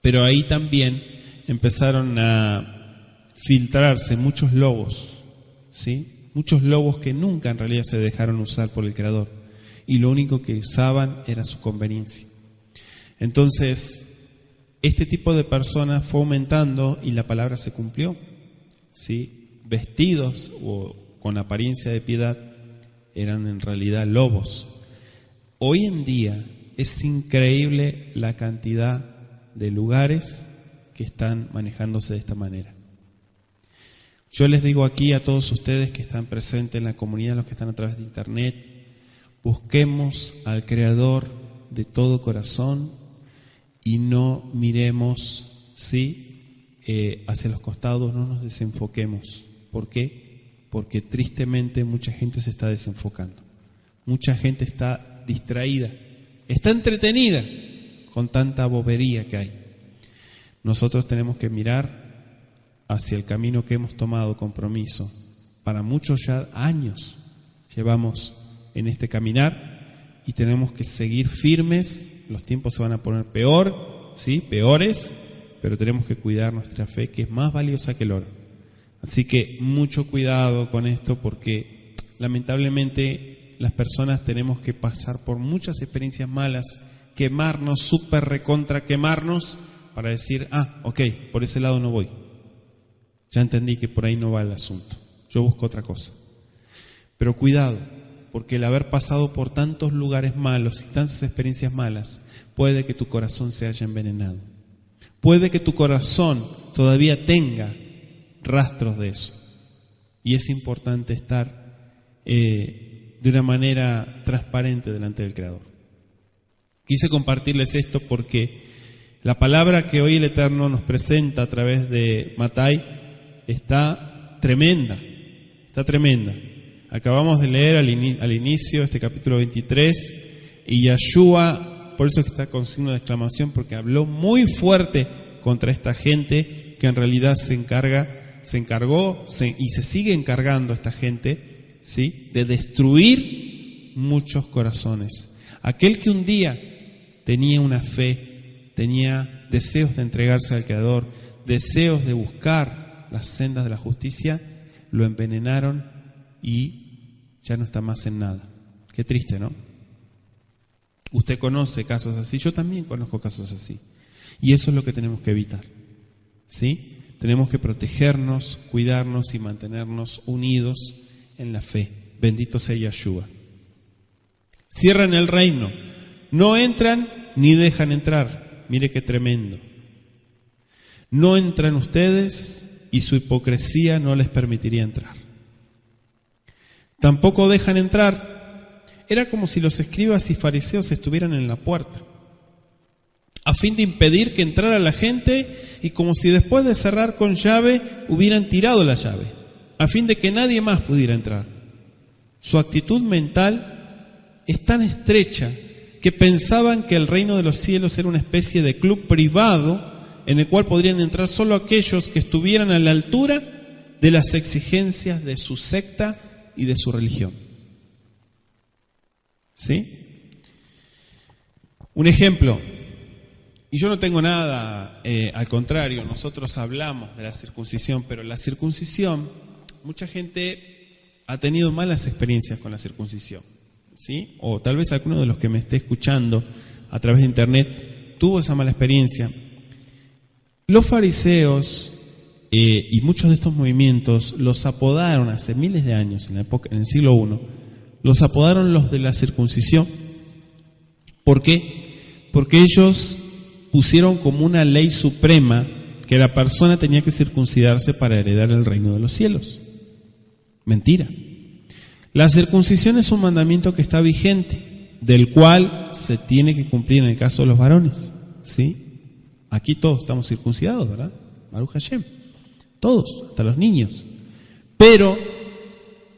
Pero ahí también empezaron a filtrarse muchos lobos, ¿sí? Muchos lobos que nunca en realidad se dejaron usar por el Creador y lo único que usaban era su conveniencia. Entonces, este tipo de personas fue aumentando y la palabra se cumplió, ¿sí? Vestidos o con apariencia de piedad eran en realidad lobos. Hoy en día es increíble la cantidad de lugares que están manejándose de esta manera. Yo les digo aquí a todos ustedes que están presentes en la comunidad, los que están a través de internet, busquemos al Creador de todo corazón y no miremos, ¿sí? Hacia los costados, no nos desenfoquemos. ¿Por qué? Porque tristemente mucha gente se está desenfocando. Mucha gente está distraída, está entretenida con tanta bobería que hay. Nosotros tenemos que mirar hacia el camino que hemos tomado compromiso. Para muchos ya años llevamos en este caminar y tenemos que seguir firmes. Los tiempos se van a poner peor, ¿sí? Peores, pero tenemos que cuidar nuestra fe, que es más valiosa que el oro. Así que mucho cuidado con esto, porque lamentablemente las personas tenemos que pasar por muchas experiencias malas, quemarnos, súper recontra quemarnos, para decir, ok, por ese lado no voy. Ya entendí que por ahí no va el asunto. Yo busco otra cosa. Pero cuidado, porque el haber pasado por tantos lugares malos y tantas experiencias malas, puede que tu corazón se haya envenenado. Puede que tu corazón todavía tenga rastros de eso. Y es importante estar de una manera transparente delante del Creador. Quise compartirles esto porque la palabra que hoy el Eterno nos presenta a través de Matai está tremenda. Está tremenda. Acabamos de leer al inicio este capítulo 23 y Yahshua, por eso es que está con signo de exclamación, porque habló muy fuerte contra esta gente que en realidad se encargó y se sigue encargando esta gente, ¿sí?, de destruir muchos corazones. Aquel que un día tenía una fe, tenía deseos de entregarse al Creador, deseos de buscar las sendas de la justicia, lo envenenaron y ya no está más en nada. Qué triste, ¿no? Usted conoce casos así, yo también conozco casos así. Y eso es lo que tenemos que evitar, ¿sí? Tenemos que protegernos, cuidarnos y mantenernos unidos en la fe. Bendito sea Yahshua. Cierran el reino, no entran ni dejan entrar. Mire qué tremendo. No entran ustedes y su hipocresía no les permitiría entrar. Tampoco dejan entrar. Era como si los escribas y fariseos estuvieran en la puerta, a fin de impedir que entrara la gente, y como si después de cerrar con llave hubieran tirado la llave, a fin de que nadie más pudiera entrar. Su actitud mental es tan estrecha que pensaban que el reino de los cielos era una especie de club privado en el cual podrían entrar solo aquellos que estuvieran a la altura de las exigencias de su secta y de su religión. ¿Sí? Un ejemplo, y yo no tengo nada, al contrario, nosotros hablamos de la circuncisión, pero la circuncisión, mucha gente ha tenido malas experiencias con la circuncisión, ¿sí? O tal vez alguno de los que me esté escuchando a través de internet tuvo esa mala experiencia. Los fariseos y muchos de estos movimientos los apodaron hace miles de años, en el siglo I, los apodaron los de la circuncisión. ¿Por qué? Porque ellos pusieron como una ley suprema que la persona tenía que circuncidarse para heredar el reino de los cielos. Mentira. La circuncisión es un mandamiento que está vigente, del cual se tiene que cumplir en el caso de los varones, ¿sí? Aquí todos estamos circuncidados, ¿verdad? Baruch Hashem. Todos, hasta los niños. Pero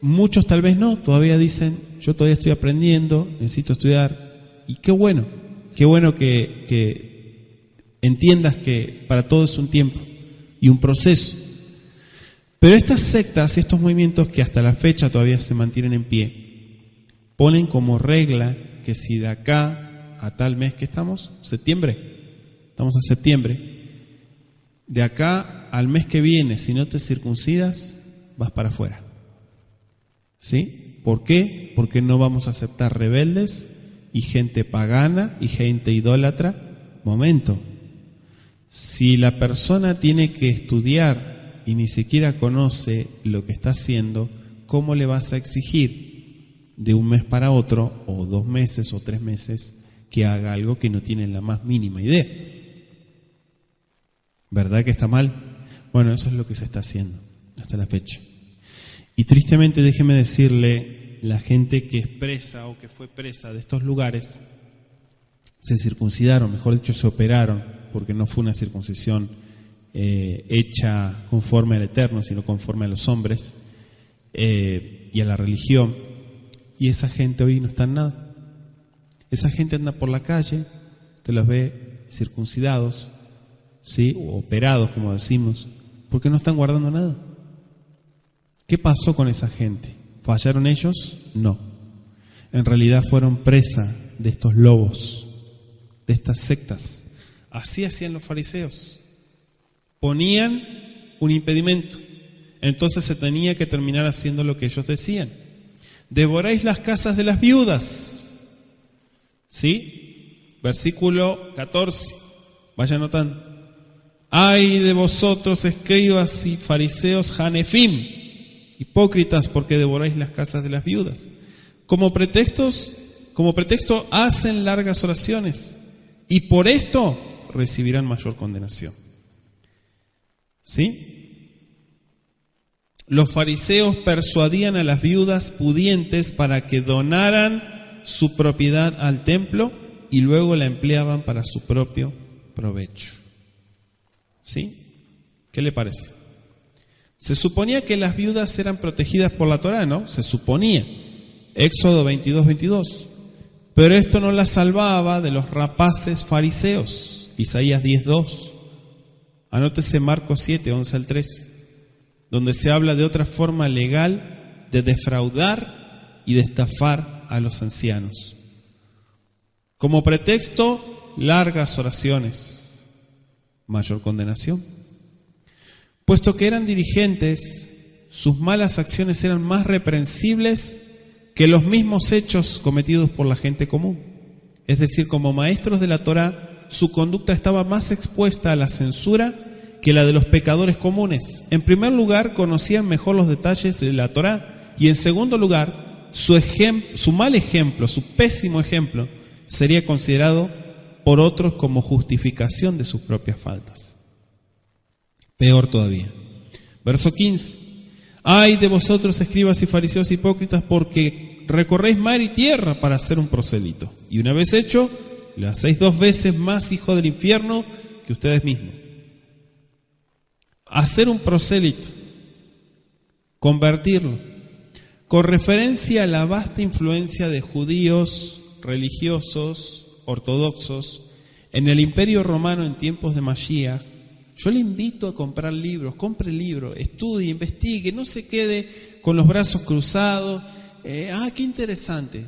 muchos tal vez no, todavía dicen, yo todavía estoy aprendiendo, necesito estudiar. Y qué bueno que entiendas que para todo es un tiempo y un proceso. Pero estas sectas y estos movimientos que hasta la fecha todavía se mantienen en pie, ponen como regla que si de acá a tal mes que estamos, estamos a septiembre, de acá al mes que viene, si no te circuncidas, vas para afuera. ¿Sí? ¿Por qué? Porque no vamos a aceptar rebeldes y gente pagana y gente idólatra. Momento. Si la persona tiene que estudiar y ni siquiera conoce lo que está haciendo, ¿cómo le vas a exigir de un mes para otro, o 2 meses o 3 meses, que haga algo que no tiene la más mínima idea? ¿Verdad que está mal? Bueno, eso es lo que se está haciendo hasta la fecha. Y tristemente, déjeme decirle, la gente que es presa o que fue presa de estos lugares se circuncidaron, mejor dicho, se operaron, porque no fue una circuncisión hecha conforme al Eterno, sino conforme a los hombres y a la religión. Y esa gente hoy no está en nada. Esa gente anda por la calle, te los ve circuncidados, ¿sí? O operados, como decimos, porque no están guardando nada. ¿Qué pasó con esa gente? ¿Fallaron ellos? No. En realidad fueron presa de estos lobos, de estas sectas. Así hacían los fariseos. Ponían un impedimento. Entonces se tenía que terminar haciendo lo que ellos decían. Devoráis las casas de las viudas. ¿Sí? Versículo 14. Vaya anotando. Ay de vosotros, escribas y fariseos, Hanefim, hipócritas, porque devoráis las casas de las viudas. Como pretexto hacen largas oraciones y por esto recibirán mayor condenación. ¿Sí? Los fariseos persuadían a las viudas pudientes para que donaran su propiedad al templo y luego la empleaban para su propio provecho. ¿Sí? ¿Qué le parece? Se suponía que las viudas eran protegidas por la Torá, ¿no? Se suponía. Éxodo 22:22. Pero esto no las salvaba de los rapaces fariseos. Isaías 10:2. Anótese Marcos 7:11-13, donde se habla de otra forma legal de defraudar y de estafar a los ancianos. Como pretexto, largas oraciones, mayor condenación. Puesto que eran dirigentes, sus malas acciones eran más reprensibles que los mismos hechos cometidos por la gente común. Es decir, como maestros de la Torá, su conducta estaba más expuesta a la censura que la de los pecadores comunes. En primer lugar, conocían mejor los detalles de la Torá, y en segundo lugar, su mal ejemplo, su pésimo ejemplo, sería considerado por otros como justificación de sus propias faltas. Peor todavía. Verso 15. Ay de vosotros, escribas y fariseos hipócritas, porque recorréis mar y tierra para hacer un prosélito, y una vez hecho, le hacéis 2 veces más hijo del infierno que ustedes mismos. Hacer un prosélito, convertirlo, con referencia a la vasta influencia de judíos, religiosos, ortodoxos, en el Imperio Romano en tiempos de Mashiach. Yo le invito a comprar libros, compre libros, estudie, investigue, no se quede con los brazos cruzados. Qué interesante.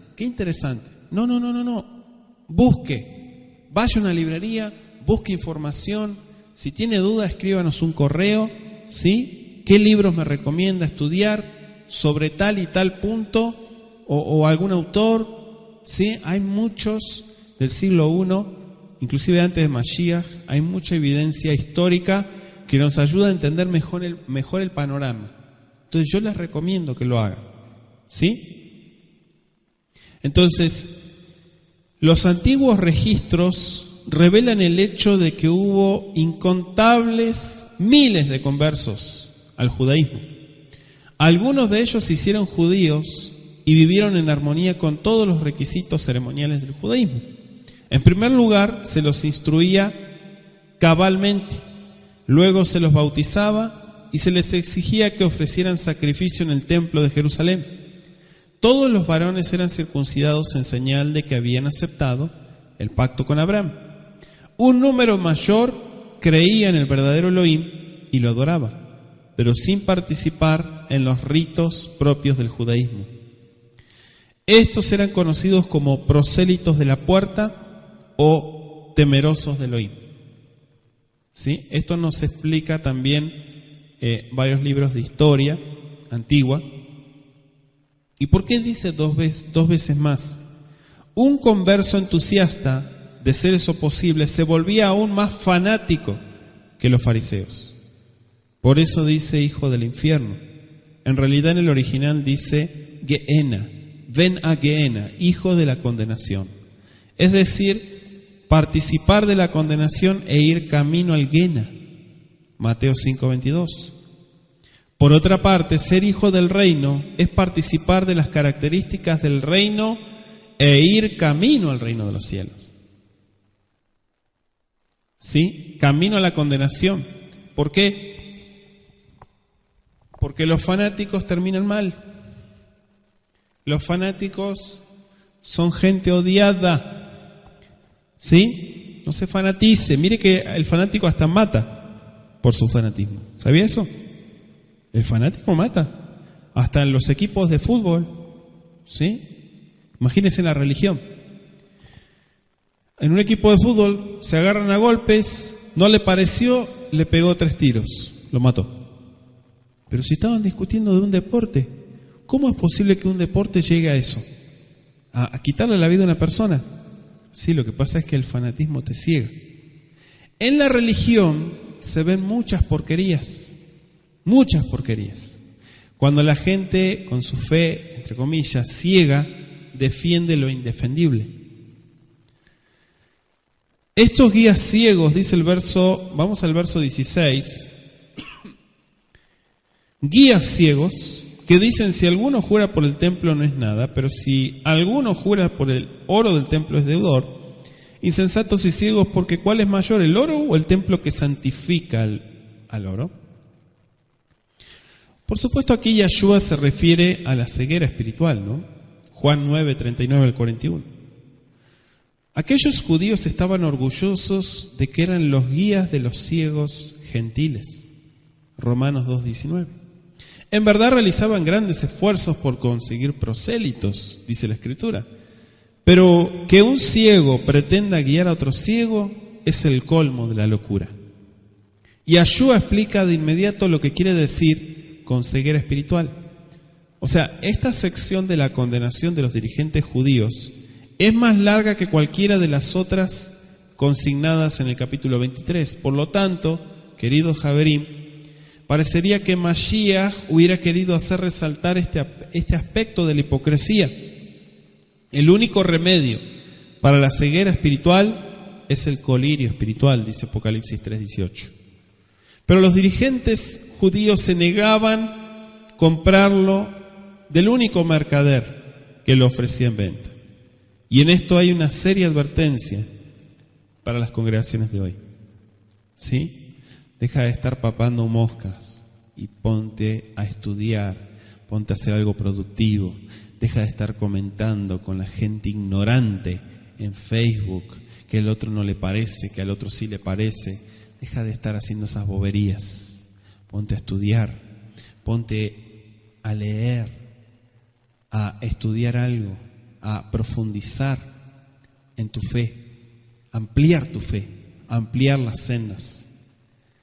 No. Busque, vaya a una librería, busque información. Si tiene duda, escríbanos un correo, ¿sí? ¿Qué libros me recomienda estudiar sobre tal y tal punto o algún autor? ¿Sí? Hay muchos del siglo I, inclusive antes de Mashiach, hay mucha evidencia histórica que nos ayuda a entender mejor el panorama. Entonces yo les recomiendo que lo hagan, ¿sí? Entonces, los antiguos registros revelan el hecho de que hubo incontables miles de conversos al judaísmo. Algunos de ellos se hicieron judíos y vivieron en armonía con todos los requisitos ceremoniales del judaísmo. En primer lugar, se los instruía cabalmente, luego se los bautizaba y se les exigía que ofrecieran sacrificio en el templo de Jerusalén. Todos los varones eran circuncidados en señal de que habían aceptado el pacto con Abraham. Un número mayor creía en el verdadero Elohim y lo adoraba, pero sin participar en los ritos propios del judaísmo. Estos eran conocidos como prosélitos de la puerta o temerosos de Elohim. ¿Sí? Esto nos explica también varios libros de historia antigua. ¿Y por qué dice dos veces más? Un converso entusiasta, de ser eso posible, se volvía aún más fanático que los fariseos. Por eso dice hijo del infierno. En realidad en el original dice Gehenna, ven a Gehenna, hijo de la condenación. Es decir, participar de la condenación e ir camino al Gehenna. Mateo 5:22. Por otra parte, ser hijo del reino es participar de las características del reino e ir camino al reino de los cielos. ¿Sí? Camino a la condenación. ¿Por qué? Porque los fanáticos terminan mal. Los fanáticos son gente odiada. ¿Sí? No se fanatice. Mire que el fanático hasta mata por su fanatismo. ¿Sabía eso? El fanático mata. Hasta en los equipos de fútbol. ¿Sí? Imagínense en la religión. En un equipo de fútbol se agarran a golpes, no le pareció, le pegó 3 tiros, lo mató. Pero si estaban discutiendo de un deporte, ¿cómo es posible que un deporte llegue a eso? ¿A quitarle la vida a una persona? Sí, lo que pasa es que el fanatismo te ciega. En la religión se ven muchas porquerías. Cuando la gente, con su fe, entre comillas, ciega, defiende lo indefendible. Estos guías ciegos, dice el verso, vamos al verso 16, guías ciegos que dicen: si alguno jura por el templo no es nada, pero si alguno jura por el oro del templo es deudor. Insensatos y ciegos, porque ¿cuál es mayor, el oro o el templo que santifica al oro? Por supuesto, aquí Yahshua se refiere a la ceguera espiritual, ¿no? Juan 9, 39 al 41. Aquellos judíos estaban orgullosos de que eran los guías de los ciegos gentiles. Romanos 2, 19. En verdad realizaban grandes esfuerzos por conseguir prosélitos, dice la Escritura. Pero que un ciego pretenda guiar a otro ciego es el colmo de la locura. Y Yahshua explica de inmediato lo que quiere decir con ceguera espiritual. O sea, esta sección de la condenación de los dirigentes judíos es más larga que cualquiera de las otras consignadas en el capítulo 23. Por lo tanto, querido Javerim, parecería que Mashiach hubiera querido hacer resaltar este aspecto de la hipocresía. El único remedio para la ceguera espiritual es el colirio espiritual, dice Apocalipsis 3:18. Pero los dirigentes judíos se negaban a comprarlo del único mercader que lo ofrecía en venta. Y en esto hay una seria advertencia para las congregaciones de hoy. ¿Sí? Deja de estar papando moscas y ponte a estudiar, ponte a hacer algo productivo. Deja de estar comentando con la gente ignorante en Facebook que el otro no le parece, que al otro sí le parece. Deja de estar haciendo esas boberías. Ponte a estudiar, ponte a leer, a estudiar algo, a profundizar en tu fe, ampliar tu fe, ampliar las sendas,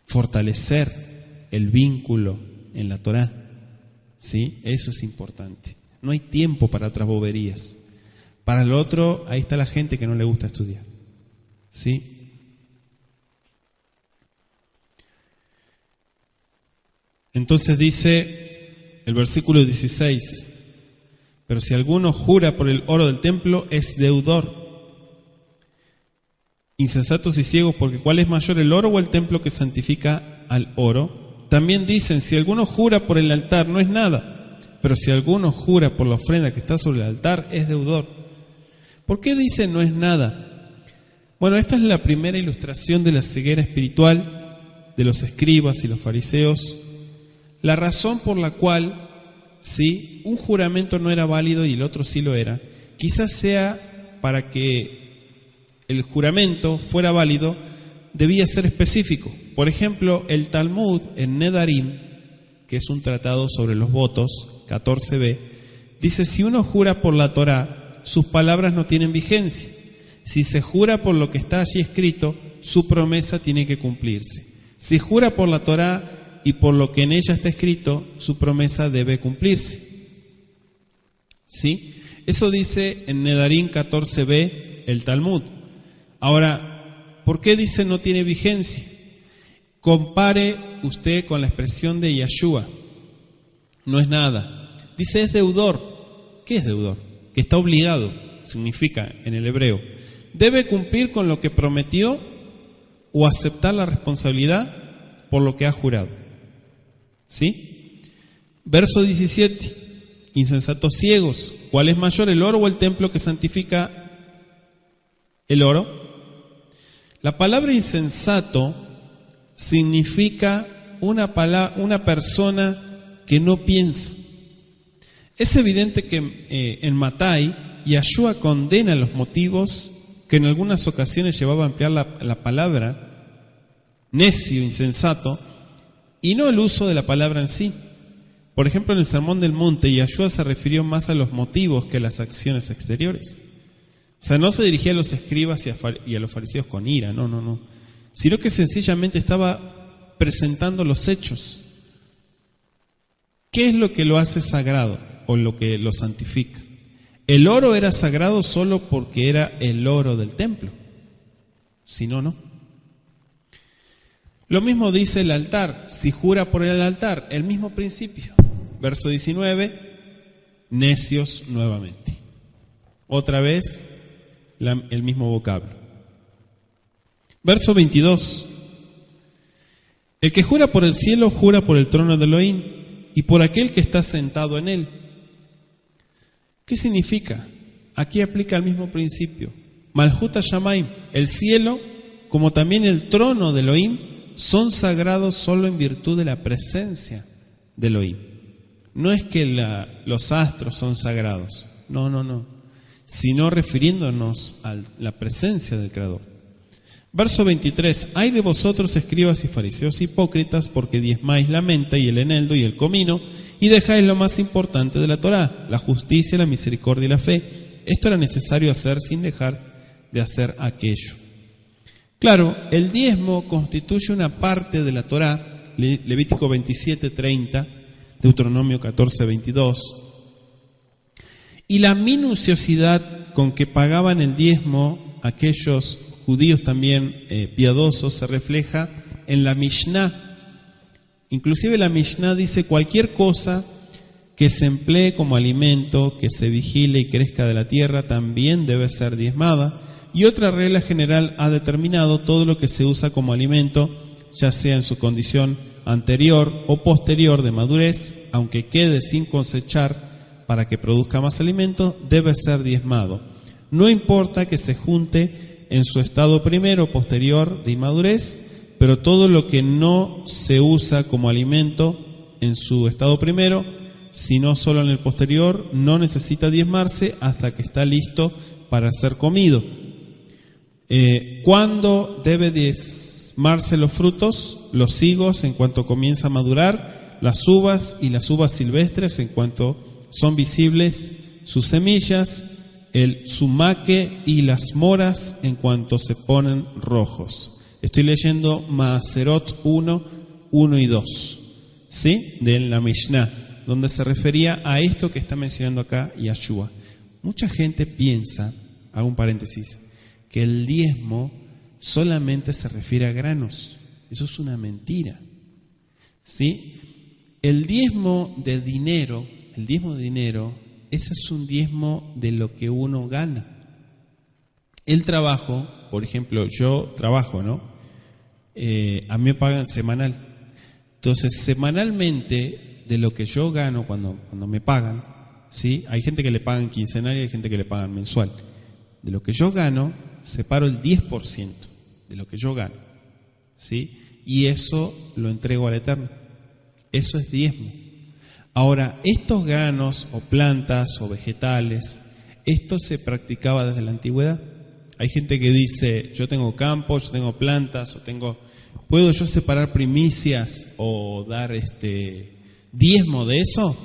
fortalecer el vínculo en la Torá. ¿Sí? Eso es importante. No hay tiempo para otras boberías. Para lo otro, ahí está la gente que no le gusta estudiar. ¿Sí? Entonces dice el versículo 16: pero si alguno jura por el oro del templo, es deudor. Insensatos y ciegos, porque ¿cuál es mayor, el oro o el templo que santifica al oro? También dicen: si alguno jura por el altar, no es nada, pero si alguno jura por la ofrenda que está sobre el altar, es deudor. ¿Por qué dice no es nada? Bueno, esta es la primera ilustración de la ceguera espiritual de los escribas y los fariseos. La razón por la cual ¿sí? un juramento no era válido y el otro sí lo era, quizás sea para que el juramento fuera válido, debía ser específico. Por ejemplo, el Talmud en Nedarim, que es un tratado sobre los votos, 14b, dice: si uno jura por la Torá, sus palabras no tienen vigencia. Si se jura por lo que está allí escrito, su promesa tiene que cumplirse. Si jura por la Torá y por lo que en ella está escrito, su promesa debe cumplirse. ¿Sí? Eso dice en Nedarim 14b el Talmud. Ahora, ¿por qué dice no tiene vigencia? Compare usted con la expresión de Yahshua. No es nada. Dice es deudor. ¿Qué es deudor? Que está obligado, significa en el hebreo. Debe cumplir con lo que prometió o aceptar la responsabilidad por lo que ha jurado. ¿Sí? Verso 17: insensatos ciegos, ¿cuál es mayor, el oro o el templo que santifica el oro? La palabra insensato significa una persona que no piensa. Es evidente que en Matai, Yahshua condena los motivos que en algunas ocasiones llevaba a emplear la palabra necio, insensato, y no el uso de la palabra en sí. Por ejemplo, en el Sermón del Monte, Yahshua se refirió más a los motivos que a las acciones exteriores. O sea, no se dirigía a los escribas y a los fariseos con ira, no. Sino que sencillamente estaba presentando los hechos. ¿Qué es lo que lo hace sagrado o lo que lo santifica? El oro era sagrado solo porque era el oro del templo. Si no, no. Lo mismo dice el altar. Si jura por el altar, el mismo principio. Verso 19, necios nuevamente. Otra vez el mismo vocablo. Verso 22. El que jura por el cielo, jura por el trono de Elohim y por aquel que está sentado en él. ¿Qué significa? Aquí aplica el mismo principio. Malhut Shamayim, el cielo, como también el trono de Elohim, son sagrados solo en virtud de la presencia de Elohim. No es que los astros son sagrados, no, sino refiriéndonos a la presencia del Creador. Verso 23, hay de vosotros escribas y fariseos hipócritas, porque diezmáis la menta y el eneldo y el comino, y dejáis lo más importante de la Torá, la justicia, la misericordia y la fe. Esto era necesario hacer sin dejar de hacer aquello. Claro, el diezmo constituye una parte de la Torá, Levítico 27:30, Deuteronomio 14:22, y la minuciosidad con que pagaban el diezmo aquellos judíos también piadosos se refleja en la Mishnah. Inclusive la Mishnah dice: cualquier cosa que se emplee como alimento, que se vigile y crezca de la tierra, también debe ser diezmada. Y otra regla general ha determinado: todo lo que se usa como alimento, ya sea en su condición anterior o posterior de madurez, aunque quede sin cosechar para que produzca más alimento, debe ser diezmado. No importa que se junte en su estado primero o posterior de inmadurez, pero todo lo que no se usa como alimento en su estado primero, sino solo en el posterior, no necesita diezmarse hasta que está listo para ser comido. ¿Cuándo debe diezmarse los frutos? Los higos en cuanto comienza a madurar, las uvas y las uvas silvestres en cuanto son visibles sus semillas, el sumaque y las moras en cuanto se ponen rojos. Estoy leyendo Maaserot 1 y 2, ¿sí? De la Mishnah, donde se refería a esto que está mencionando acá Yahshua. Mucha gente piensa, hago un paréntesis, que el diezmo solamente se refiere a granos. Eso es una mentira, ¿sí? El diezmo de dinero, ese es un diezmo de lo que uno gana. El trabajo, por ejemplo, yo trabajo, ¿no? A mí me pagan semanal. Entonces, semanalmente, de lo que yo gano cuando me pagan, ¿sí? Hay gente que le pagan quincenal y hay gente que le pagan mensual. De lo que yo gano, separo el 10% de lo que yo gano, ¿sí? Y eso lo entrego al Eterno. Eso es diezmo. Ahora, estos granos o plantas o vegetales, esto se practicaba desde la antigüedad. Hay gente que dice: yo tengo campos, yo tengo plantas, ¿puedo yo separar primicias o dar diezmo de eso?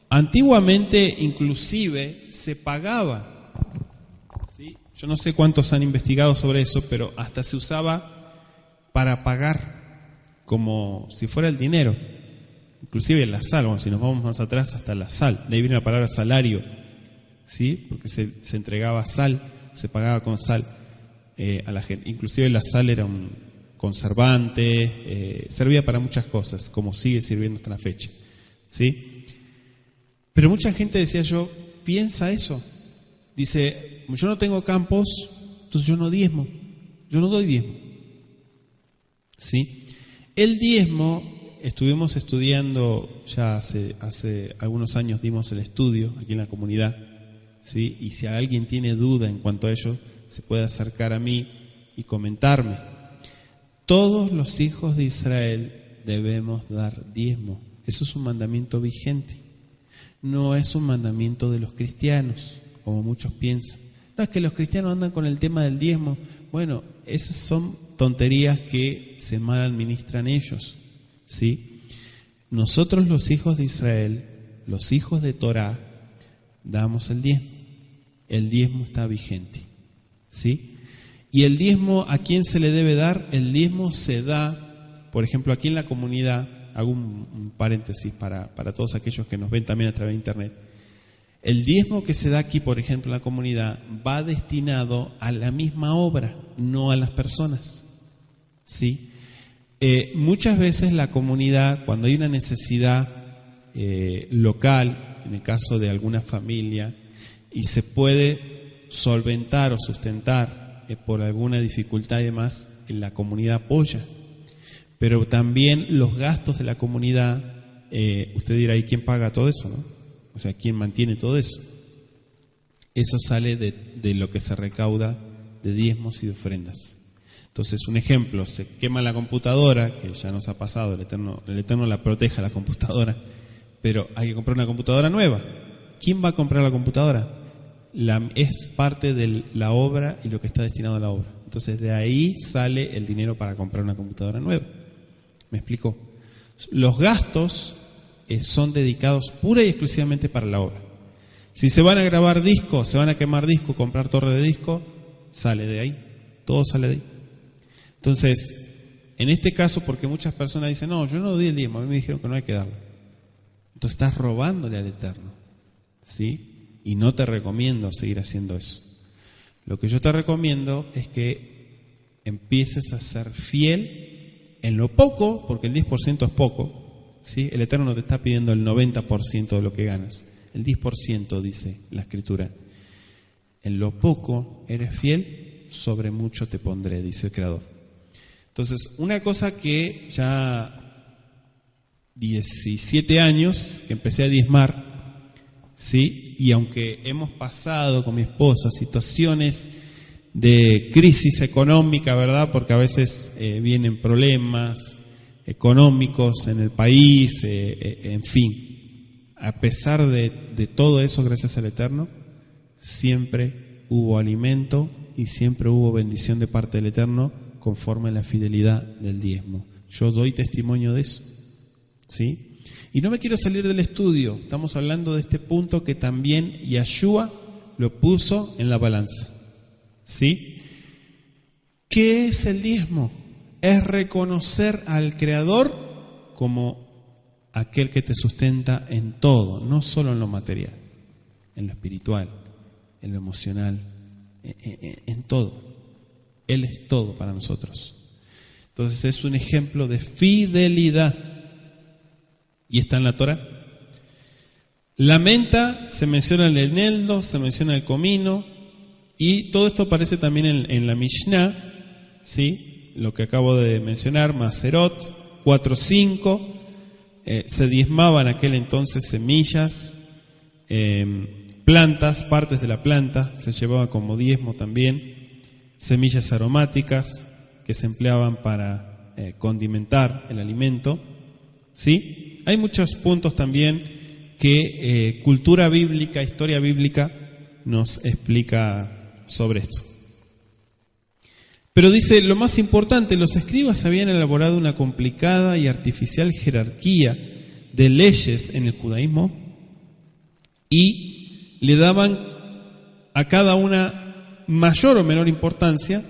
Antiguamente inclusive se pagaba, ¿sí? Yo no sé cuántos han investigado sobre eso, pero hasta se usaba para pagar, como si fuera el dinero. Inclusive la sal, bueno, si nos vamos más atrás, hasta la sal, de ahí viene la palabra salario, ¿sí? Porque se entregaba sal, se pagaba con sal a la gente. Inclusive la sal era un conservante, servía para muchas cosas, como sigue sirviendo hasta la fecha, ¿sí? Pero mucha gente, decía yo, piensa eso. Dice: yo no tengo campos, entonces yo no diezmo, yo no doy diezmo, ¿sí? El diezmo, estuvimos estudiando ya hace algunos años, dimos el estudio aquí en la comunidad, ¿sí? Y si alguien tiene duda en cuanto a ello, se puede acercar a mí y comentarme. Todos los hijos de Israel debemos dar diezmo. Eso es un mandamiento vigente. No es un mandamiento de los cristianos, como muchos piensan. No, es que los cristianos andan con el tema del diezmo. Bueno, esas son tonterías que se mal administran ellos, ¿sí? Nosotros, los hijos de Israel, los hijos de Torá, damos el diezmo. El diezmo está vigente, ¿sí? Y el diezmo, ¿a quién se le debe dar? El diezmo se da, por ejemplo, aquí en la comunidad, hago un paréntesis para todos aquellos que nos ven también a través de internet. El diezmo que se da aquí, por ejemplo, en la comunidad, va destinado a la misma obra, no a las personas, ¿sí? Muchas veces la comunidad, cuando hay una necesidad local, en el caso de alguna familia, y se puede solventar o sustentar por alguna dificultad y demás, la comunidad apoya. Pero también los gastos de la comunidad, usted dirá, ¿y quién paga todo eso, no? O sea, ¿quién mantiene todo eso? Eso sale de lo que se recauda de diezmos y de ofrendas. Entonces, un ejemplo, se quema la computadora, que ya nos ha pasado, el Eterno la proteja la computadora, pero hay que comprar una computadora nueva. ¿Quién va a comprar la computadora? Es parte de la obra y lo que está destinado a la obra. Entonces, de ahí sale el dinero para comprar una computadora nueva. ¿Me explico? Los gastos son dedicados pura y exclusivamente para la obra. Si se van a grabar discos, se van a quemar discos, comprar torre de disco, sale de ahí. Todo sale de ahí. Entonces, en este caso, porque muchas personas dicen, no, yo no doy el diezmo, a mí me dijeron que no hay que darlo. Entonces estás robándole al Eterno, ¿sí? Y no te recomiendo seguir haciendo eso. Lo que yo te recomiendo es que empieces a ser fiel en lo poco, porque el 10% es poco, ¿sí? El Eterno no te está pidiendo el 90% de lo que ganas. El 10% dice la Escritura. En lo poco eres fiel, sobre mucho te pondré, dice el Creador. Entonces, una cosa que ya 17 años que empecé a diezmar, ¿sí? Y aunque hemos pasado con mi esposa situaciones de crisis económica, ¿verdad? Porque a veces vienen problemas económicos en el país, en fin. A pesar de todo eso, gracias al Eterno, siempre hubo alimento y siempre hubo bendición de parte del Eterno, conforme a la fidelidad del diezmo. Yo doy testimonio de eso, ¿sí? Y no me quiero salir del estudio, estamos hablando de este punto que también Yahshua lo puso en la balanza, ¿sí? ¿Qué es el diezmo? Es reconocer al Creador como aquel que te sustenta en todo, no solo en lo material, en lo espiritual, en lo emocional, en todo. Él es todo para nosotros. Entonces es un ejemplo de fidelidad. Y está en la Torah. La menta se menciona en el eneldo, se menciona el comino. Y todo esto aparece también en la Mishnah, ¿sí? Lo que acabo de mencionar, Maserot 4:5. Se diezmaban en aquel entonces semillas, plantas, partes de la planta, se llevaba como diezmo también. Semillas aromáticas que se empleaban para condimentar el alimento, ¿sí? Hay muchos puntos también que cultura bíblica, historia bíblica nos explica sobre esto. Pero dice, lo más importante, los escribas habían elaborado una complicada y artificial jerarquía de leyes en el judaísmo y le daban a cada una mayor o menor importancia,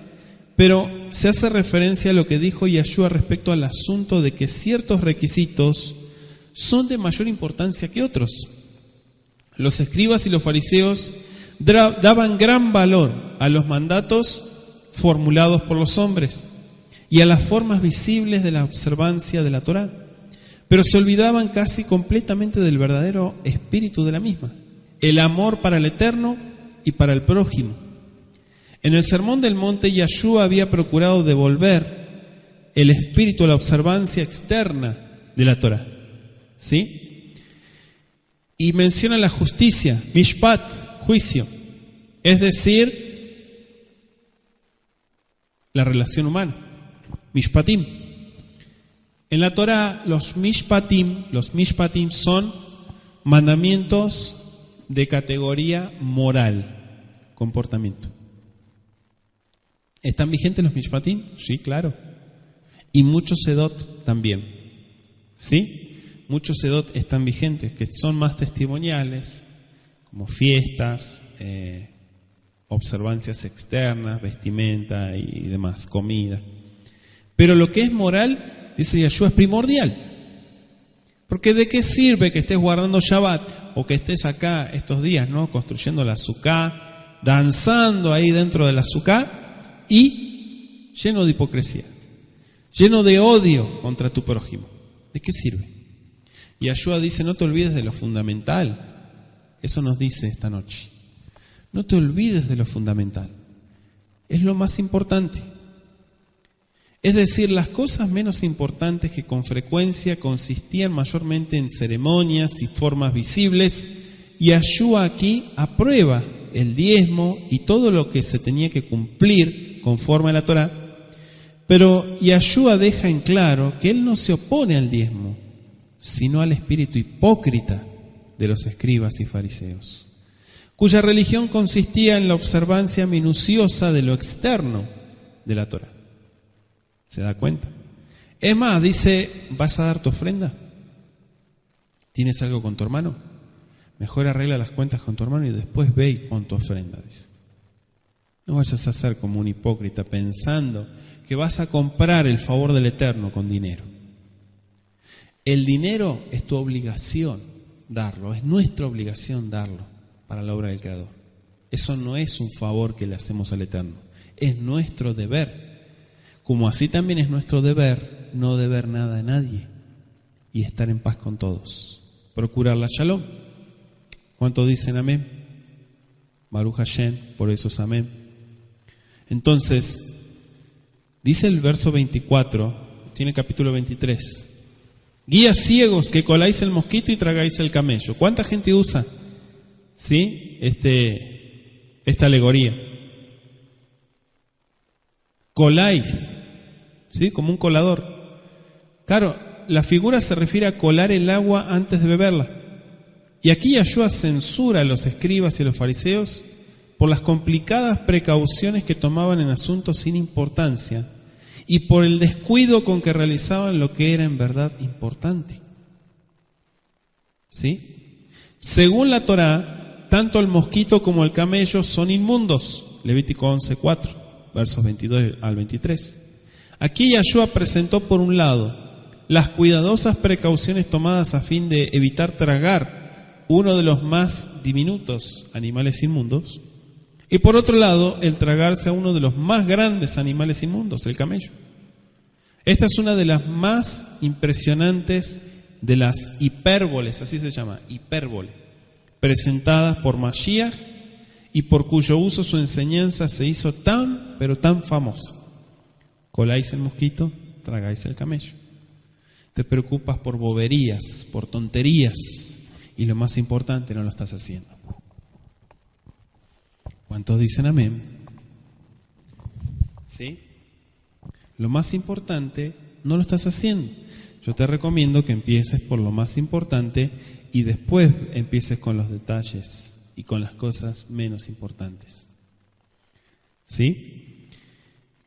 pero se hace referencia a lo que dijo Yahshua respecto al asunto de que ciertos requisitos son de mayor importancia que otros. Los escribas y los fariseos daban gran valor a los mandatos formulados por los hombres y a las formas visibles de la observancia de la Torá, pero se olvidaban casi completamente del verdadero espíritu de la misma, el amor para el Eterno y para el prójimo. En el Sermón del Monte, Yahshua había procurado devolver el espíritu a la observancia externa de la Torá, ¿sí? Y menciona la justicia, mishpat, juicio, es decir, la relación humana, mishpatim. En la Torá, los mishpatim son mandamientos de categoría moral, comportamiento. ¿Están vigentes los mishpatim? Sí, claro. Y muchos sedot también. ¿Sí? Muchos sedot están vigentes, que son más testimoniales, como fiestas, observancias externas, vestimenta y demás, comida. Pero lo que es moral, dice Yahshua, es primordial. Porque ¿de qué sirve que estés guardando Shabbat o que estés acá estos días, ¿no? Construyendo la Sukkah, danzando ahí dentro de la Sukkah, y lleno de hipocresía, lleno de odio contra tu prójimo? ¿De qué sirve? Y Yahshua dice, no te olvides de lo fundamental. Eso nos dice esta noche. No te olvides de lo fundamental. Es lo más importante. Es decir, las cosas menos importantes que con frecuencia consistían mayormente en ceremonias y formas visibles, Yahshua aquí aprueba el diezmo y todo lo que se tenía que cumplir conforme a la Torá, pero Yahshua deja en claro que él no se opone al diezmo, sino al espíritu hipócrita de los escribas y fariseos, cuya religión consistía en la observancia minuciosa de lo externo de la Torá. ¿Se da cuenta? Es más, dice, ¿vas a dar tu ofrenda? ¿Tienes algo con tu hermano? Mejor arregla las cuentas con tu hermano y después ve y pon tu ofrenda, dice. No vayas a ser como un hipócrita pensando que vas a comprar el favor del Eterno con dinero. El dinero es tu obligación darlo, es nuestra obligación darlo para la obra del Creador. Eso no es un favor que le hacemos al Eterno, es nuestro deber. Como así también es nuestro deber no deber nada a nadie y estar en paz con todos. Procurar la shalom. ¿Cuántos dicen amén? Baruch Hashem, por eso es amén. Entonces, dice el verso 24, tiene el capítulo 23. Guías ciegos que coláis el mosquito y tragáis el camello. ¿Cuánta gente usa? ¿Sí? Esta alegoría. Coláis, ¿sí? Como un colador. Claro, la figura se refiere a colar el agua antes de beberla. Y aquí Yahshua censura a los escribas y a los fariseos por las complicadas precauciones que tomaban en asuntos sin importancia y por el descuido con que realizaban lo que era en verdad importante. ¿Sí? Según la Torá, tanto el mosquito como el camello son inmundos. Levítico 11:4, versos 22 al 23. Aquí Yahshua presentó por un lado las cuidadosas precauciones tomadas a fin de evitar tragar uno de los más diminutos animales inmundos, y por otro lado el tragarse a uno de los más grandes animales inmundos, el camello. Esta es una de las más impresionantes de las hipérboles, así se llama, hipérbole, presentadas por Mashiach y por cuyo uso su enseñanza se hizo tan, pero tan famosa. Coláis el mosquito, tragáis el camello. Te preocupas por boberías, por tonterías, y lo más importante no lo estás haciendo. ¿Cuántos dicen amén? ¿Sí? Lo más importante no lo estás haciendo. Yo te recomiendo que empieces por lo más importante y después empieces con los detalles y con las cosas menos importantes. ¿Sí?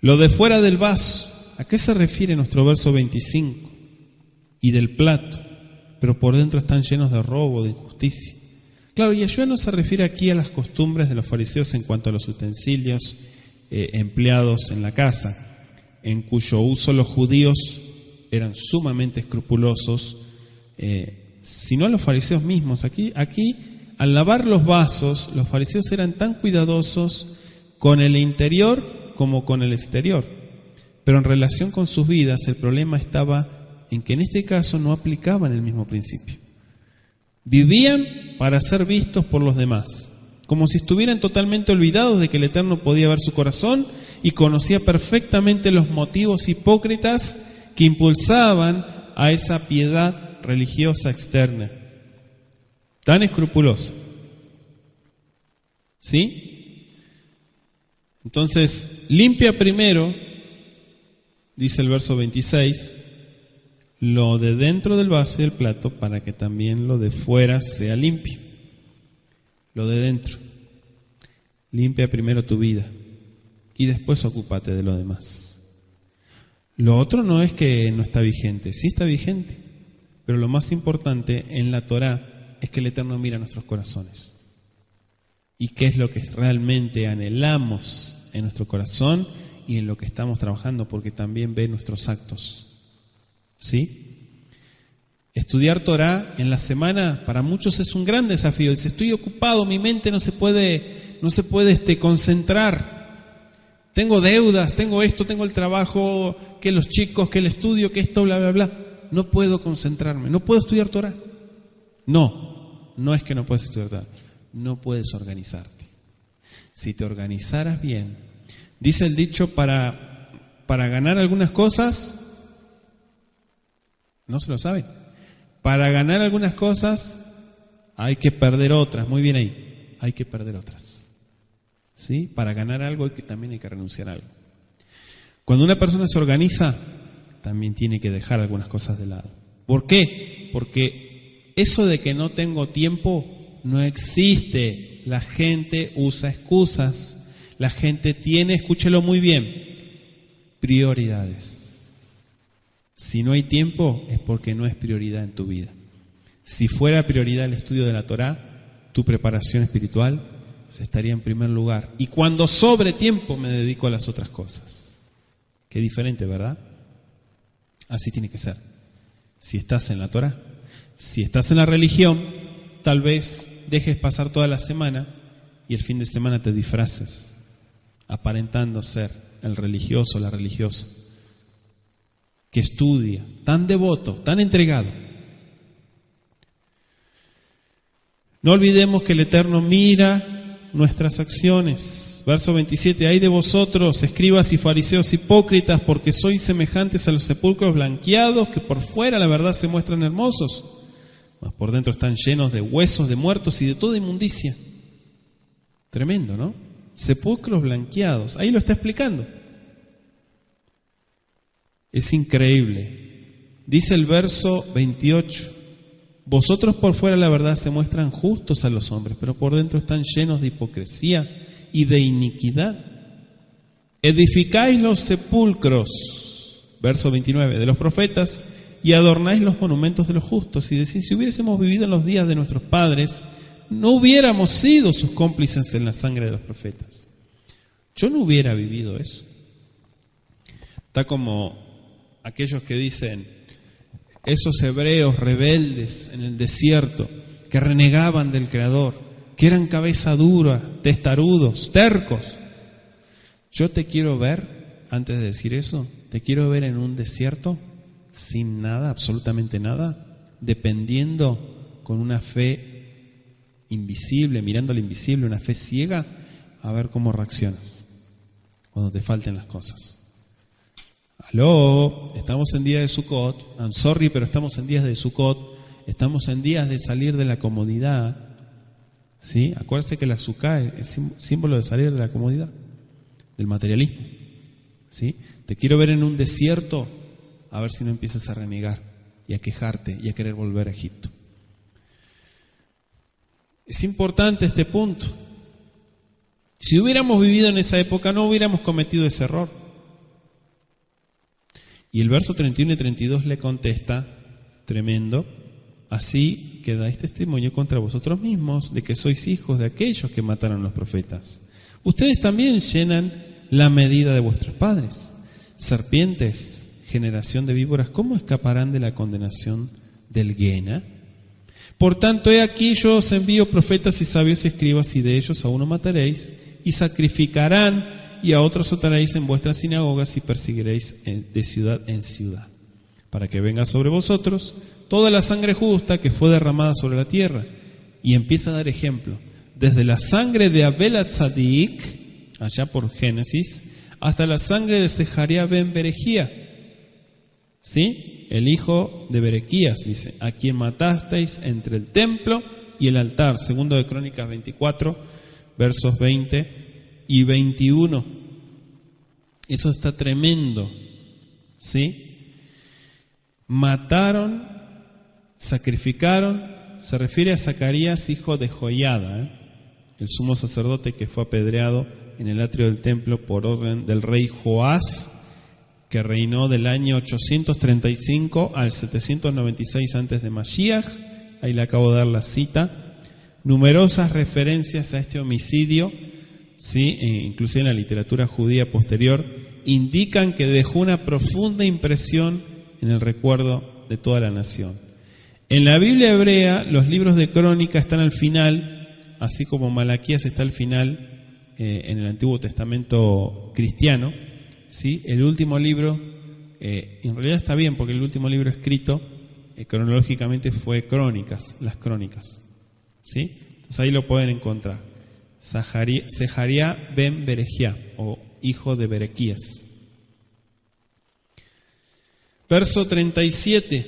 Lo de fuera del vaso, ¿a qué se refiere nuestro verso 25? Y del plato, pero por dentro están llenos de robo, de injusticia. Claro, Yahshua no se refiere aquí a las costumbres de los fariseos en cuanto a los utensilios empleados en la casa, en cuyo uso los judíos eran sumamente escrupulosos, sino a los fariseos mismos. Aquí, al lavar los vasos, los fariseos eran tan cuidadosos con el interior como con el exterior. Pero en relación con sus vidas, el problema estaba en que en este caso no aplicaban el mismo principio. Vivían para ser vistos por los demás, como si estuvieran totalmente olvidados de que el Eterno podía ver su corazón y conocía perfectamente los motivos hipócritas que impulsaban a esa piedad religiosa externa, tan escrupulosa. ¿Sí? Entonces, limpia primero, dice el verso 26, lo de dentro del vaso y el plato para que también lo de fuera sea limpio. Lo de dentro. Limpia primero tu vida y después ocúpate de lo demás. Lo otro no es que no está vigente, sí está vigente, pero lo más importante en la Torá es que el Eterno mira nuestros corazones. Y qué es lo que realmente anhelamos en nuestro corazón y en lo que estamos trabajando, porque también ve nuestros actos. ¿Sí? Estudiar Torá en la semana para muchos es un gran desafío. Dice, estoy ocupado, mi mente no se puede concentrar. Tengo deudas, tengo esto, tengo el trabajo, que los chicos, que el estudio, que esto, bla, bla, bla. No puedo concentrarme, no puedo estudiar Torá. No es que no puedes estudiar Torá, no puedes organizarte. si te organizaras bien. Dice el dicho, para ganar algunas cosas, ¿no se lo saben? Para ganar algunas cosas hay que perder otras. Muy bien ahí, hay que perder otras. ¿Sí? Para ganar algo también hay que renunciar a algo. Cuando una persona se organiza, también tiene que dejar algunas cosas de lado. ¿Por qué? Porque eso de que no tengo tiempo no existe. La gente usa excusas. La gente tiene, escúchelo muy bien, prioridades. Si no hay tiempo es porque no es prioridad en tu vida. Si fuera prioridad el estudio de la Torá, tu preparación espiritual estaría en primer lugar. Y cuando sobre tiempo me dedico a las otras cosas. Qué diferente, ¿verdad? Así tiene que ser. Si estás en la Torá, si estás en la religión, tal vez dejes pasar toda la semana y el fin de semana te disfraces, aparentando ser el religioso, la religiosa, que estudia, tan devoto, tan entregado. No olvidemos que el Eterno mira nuestras acciones. Verso 27, ay de vosotros, escribas y fariseos hipócritas, porque sois semejantes a los sepulcros blanqueados, que por fuera la verdad se muestran hermosos, mas por dentro están llenos de huesos de muertos y de toda inmundicia. Tremendo, ¿no? Sepulcros blanqueados, ahí lo está explicando. Es increíble. Dice el verso 28, vosotros por fuera la verdad se muestran justos a los hombres, pero por dentro están llenos de hipocresía y de iniquidad. Edificáis los sepulcros, verso 29, de los profetas y adornáis los monumentos de los justos. Y decís, si hubiésemos vivido en los días de nuestros padres, no hubiéramos sido sus cómplices en la sangre de los profetas. Yo no hubiera vivido eso. Está como aquellos que dicen, esos hebreos rebeldes en el desierto, que renegaban del Creador, que eran cabeza dura, testarudos, tercos. Yo te quiero ver, antes de decir eso, te quiero ver en un desierto, sin nada, absolutamente nada, dependiendo con una fe invisible, mirando al invisible, una fe ciega, a ver cómo reaccionas cuando te falten las cosas. Aló, estamos en días de Sukkot, I'm sorry, pero estamos en días de Sukkot, estamos en días de salir de la comodidad, ¿sí? Acuérdense que la Sukkah es símbolo de salir de la comodidad, del materialismo, ¿sí? Te quiero ver en un desierto, a ver si no empiezas a renegar y a quejarte y a querer volver a Egipto. Es importante este punto. Si hubiéramos vivido en esa época, no hubiéramos cometido ese error. Y el verso 31 y 32 le contesta, tremendo, así que dais testimonio contra vosotros mismos de que sois hijos de aquellos que mataron a los profetas. Ustedes también llenan la medida de vuestros padres. Serpientes, generación de víboras, ¿cómo escaparán de la condenación del Guena? Por tanto, he aquí yo os envío profetas y sabios y escribas, y de ellos a uno mataréis, y sacrificarán, y a otros azotaréis en vuestras sinagogas y perseguiréis de ciudad en ciudad, para que venga sobre vosotros toda la sangre justa que fue derramada sobre la tierra. Y empieza a dar ejemplo, desde la sangre de Abel Atzadik, allá por Génesis, hasta la sangre de Sejaría ben Berejía, ¿sí? El hijo de Berequías, dice, a quien matasteis entre el templo y el altar. Segundo de Crónicas 24, versos 20 y 21. Eso está tremendo, ¿sí? Mataron, sacrificaron, se refiere a Zacarías, hijo de Joiada, el sumo sacerdote que fue apedreado en el atrio del templo por orden del rey Joás, que reinó del año 835 al 796 antes de Mashiach. Ahí le acabo de dar la cita. Numerosas referencias a este homicidio, ¿sí? Inclusive en la literatura judía posterior, indican que dejó una profunda impresión en el recuerdo de toda la nación. En la Biblia hebrea, los libros de Crónica están al final, así como Malaquías está al final en el Antiguo Testamento cristiano, ¿sí? El último libro, en realidad está bien, porque el último libro escrito cronológicamente fue Crónicas, las Crónicas, ¿sí? Entonces ahí lo pueden encontrar. Sejaría ben Berejía, o hijo de Berequías. Verso 37,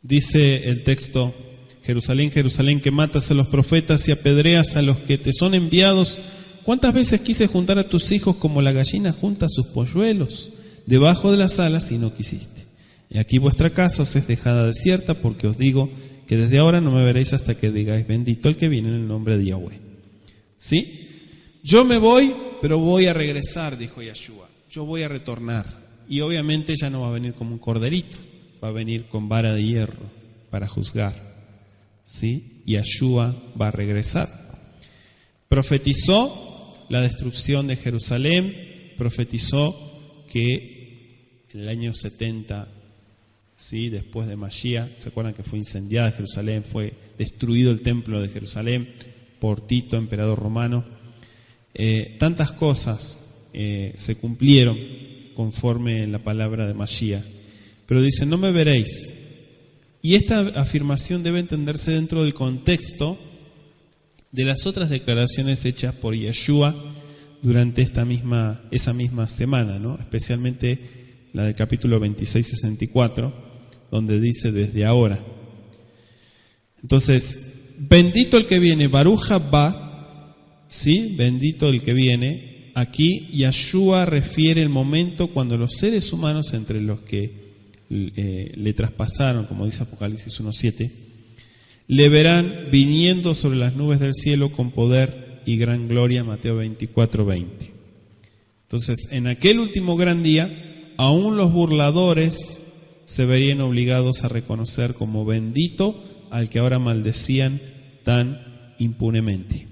dice el texto: Jerusalén, Jerusalén, que matas a los profetas y apedreas a los que te son enviados. ¿Cuántas veces quise juntar a tus hijos como la gallina junta sus polluelos debajo de las alas y no quisiste? Y aquí vuestra casa os es dejada desierta, porque os digo que desde ahora no me veréis hasta que digáis: bendito el que viene en el nombre de Yahweh. ¿Sí? Yo me voy, pero voy a regresar, dijo Yeshua. Yo voy a retornar. Y obviamente ya no va a venir como un corderito, va a venir con vara de hierro para juzgar. ¿Sí? Yeshua va a regresar. Profetizó la destrucción de Jerusalén, profetizó que en el año 70, ¿sí?, después de Mashiach, ¿se acuerdan que fue incendiada Jerusalén? Fue destruido el templo de Jerusalén por Tito, emperador romano. Tantas cosas se cumplieron conforme en la palabra de Mashiach. Pero dice: no me veréis. Y esta afirmación debe entenderse dentro del contexto de las otras declaraciones hechas por Yeshua durante esa misma semana, ¿no? Especialmente la del capítulo 26-64, donde dice: desde ahora. Entonces, bendito el que viene, Baruch Haba, ¿sí? Bendito el que viene. Aquí Yeshua refiere el momento cuando los seres humanos, entre los que le traspasaron, como dice Apocalipsis 1:7, le verán viniendo sobre las nubes del cielo con poder y gran gloria, Mateo 24:20. Entonces, en aquel último gran día, aún los burladores se verían obligados a reconocer como bendito al que ahora maldecían tan impunemente.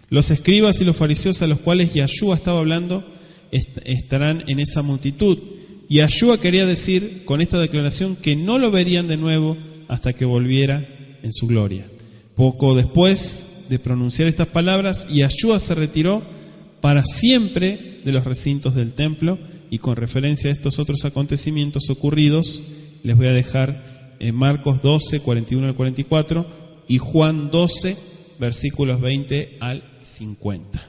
Los escribas y los fariseos, a los cuales Yeshua estaba hablando, estarán en esa multitud. Yeshua quería decir con esta declaración que no lo verían de nuevo hasta que volviera en su gloria. Poco después de pronunciar estas palabras, Yeshua se retiró para siempre de los recintos del templo, y con referencia a estos otros acontecimientos ocurridos, les voy a dejar en Marcos 12, 41 al 44 y Juan 12, versículos 20 al 50.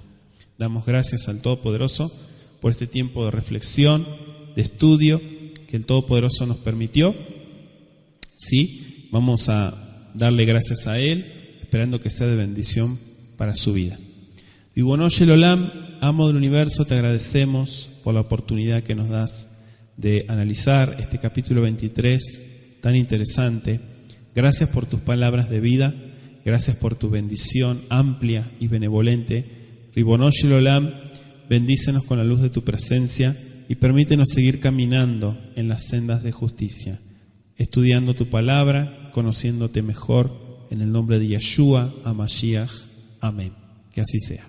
Damos gracias al Todopoderoso por este tiempo de reflexión, de estudio que el Todopoderoso nos permitió. Sí, vamos a darle gracias a Él, esperando que sea de bendición para su vida. Ribono Shel Olam, amo del universo, te agradecemos por la oportunidad que nos das de analizar este capítulo 23 tan interesante. Gracias por tus palabras de vida. Gracias por tu bendición amplia y benevolente. Ribono Shel Olam, bendícenos con la luz de tu presencia y permítenos seguir caminando en las sendas de justicia, estudiando tu palabra, conociéndote mejor, en el nombre de Yeshua HaMashiach. Amén. Que así sea.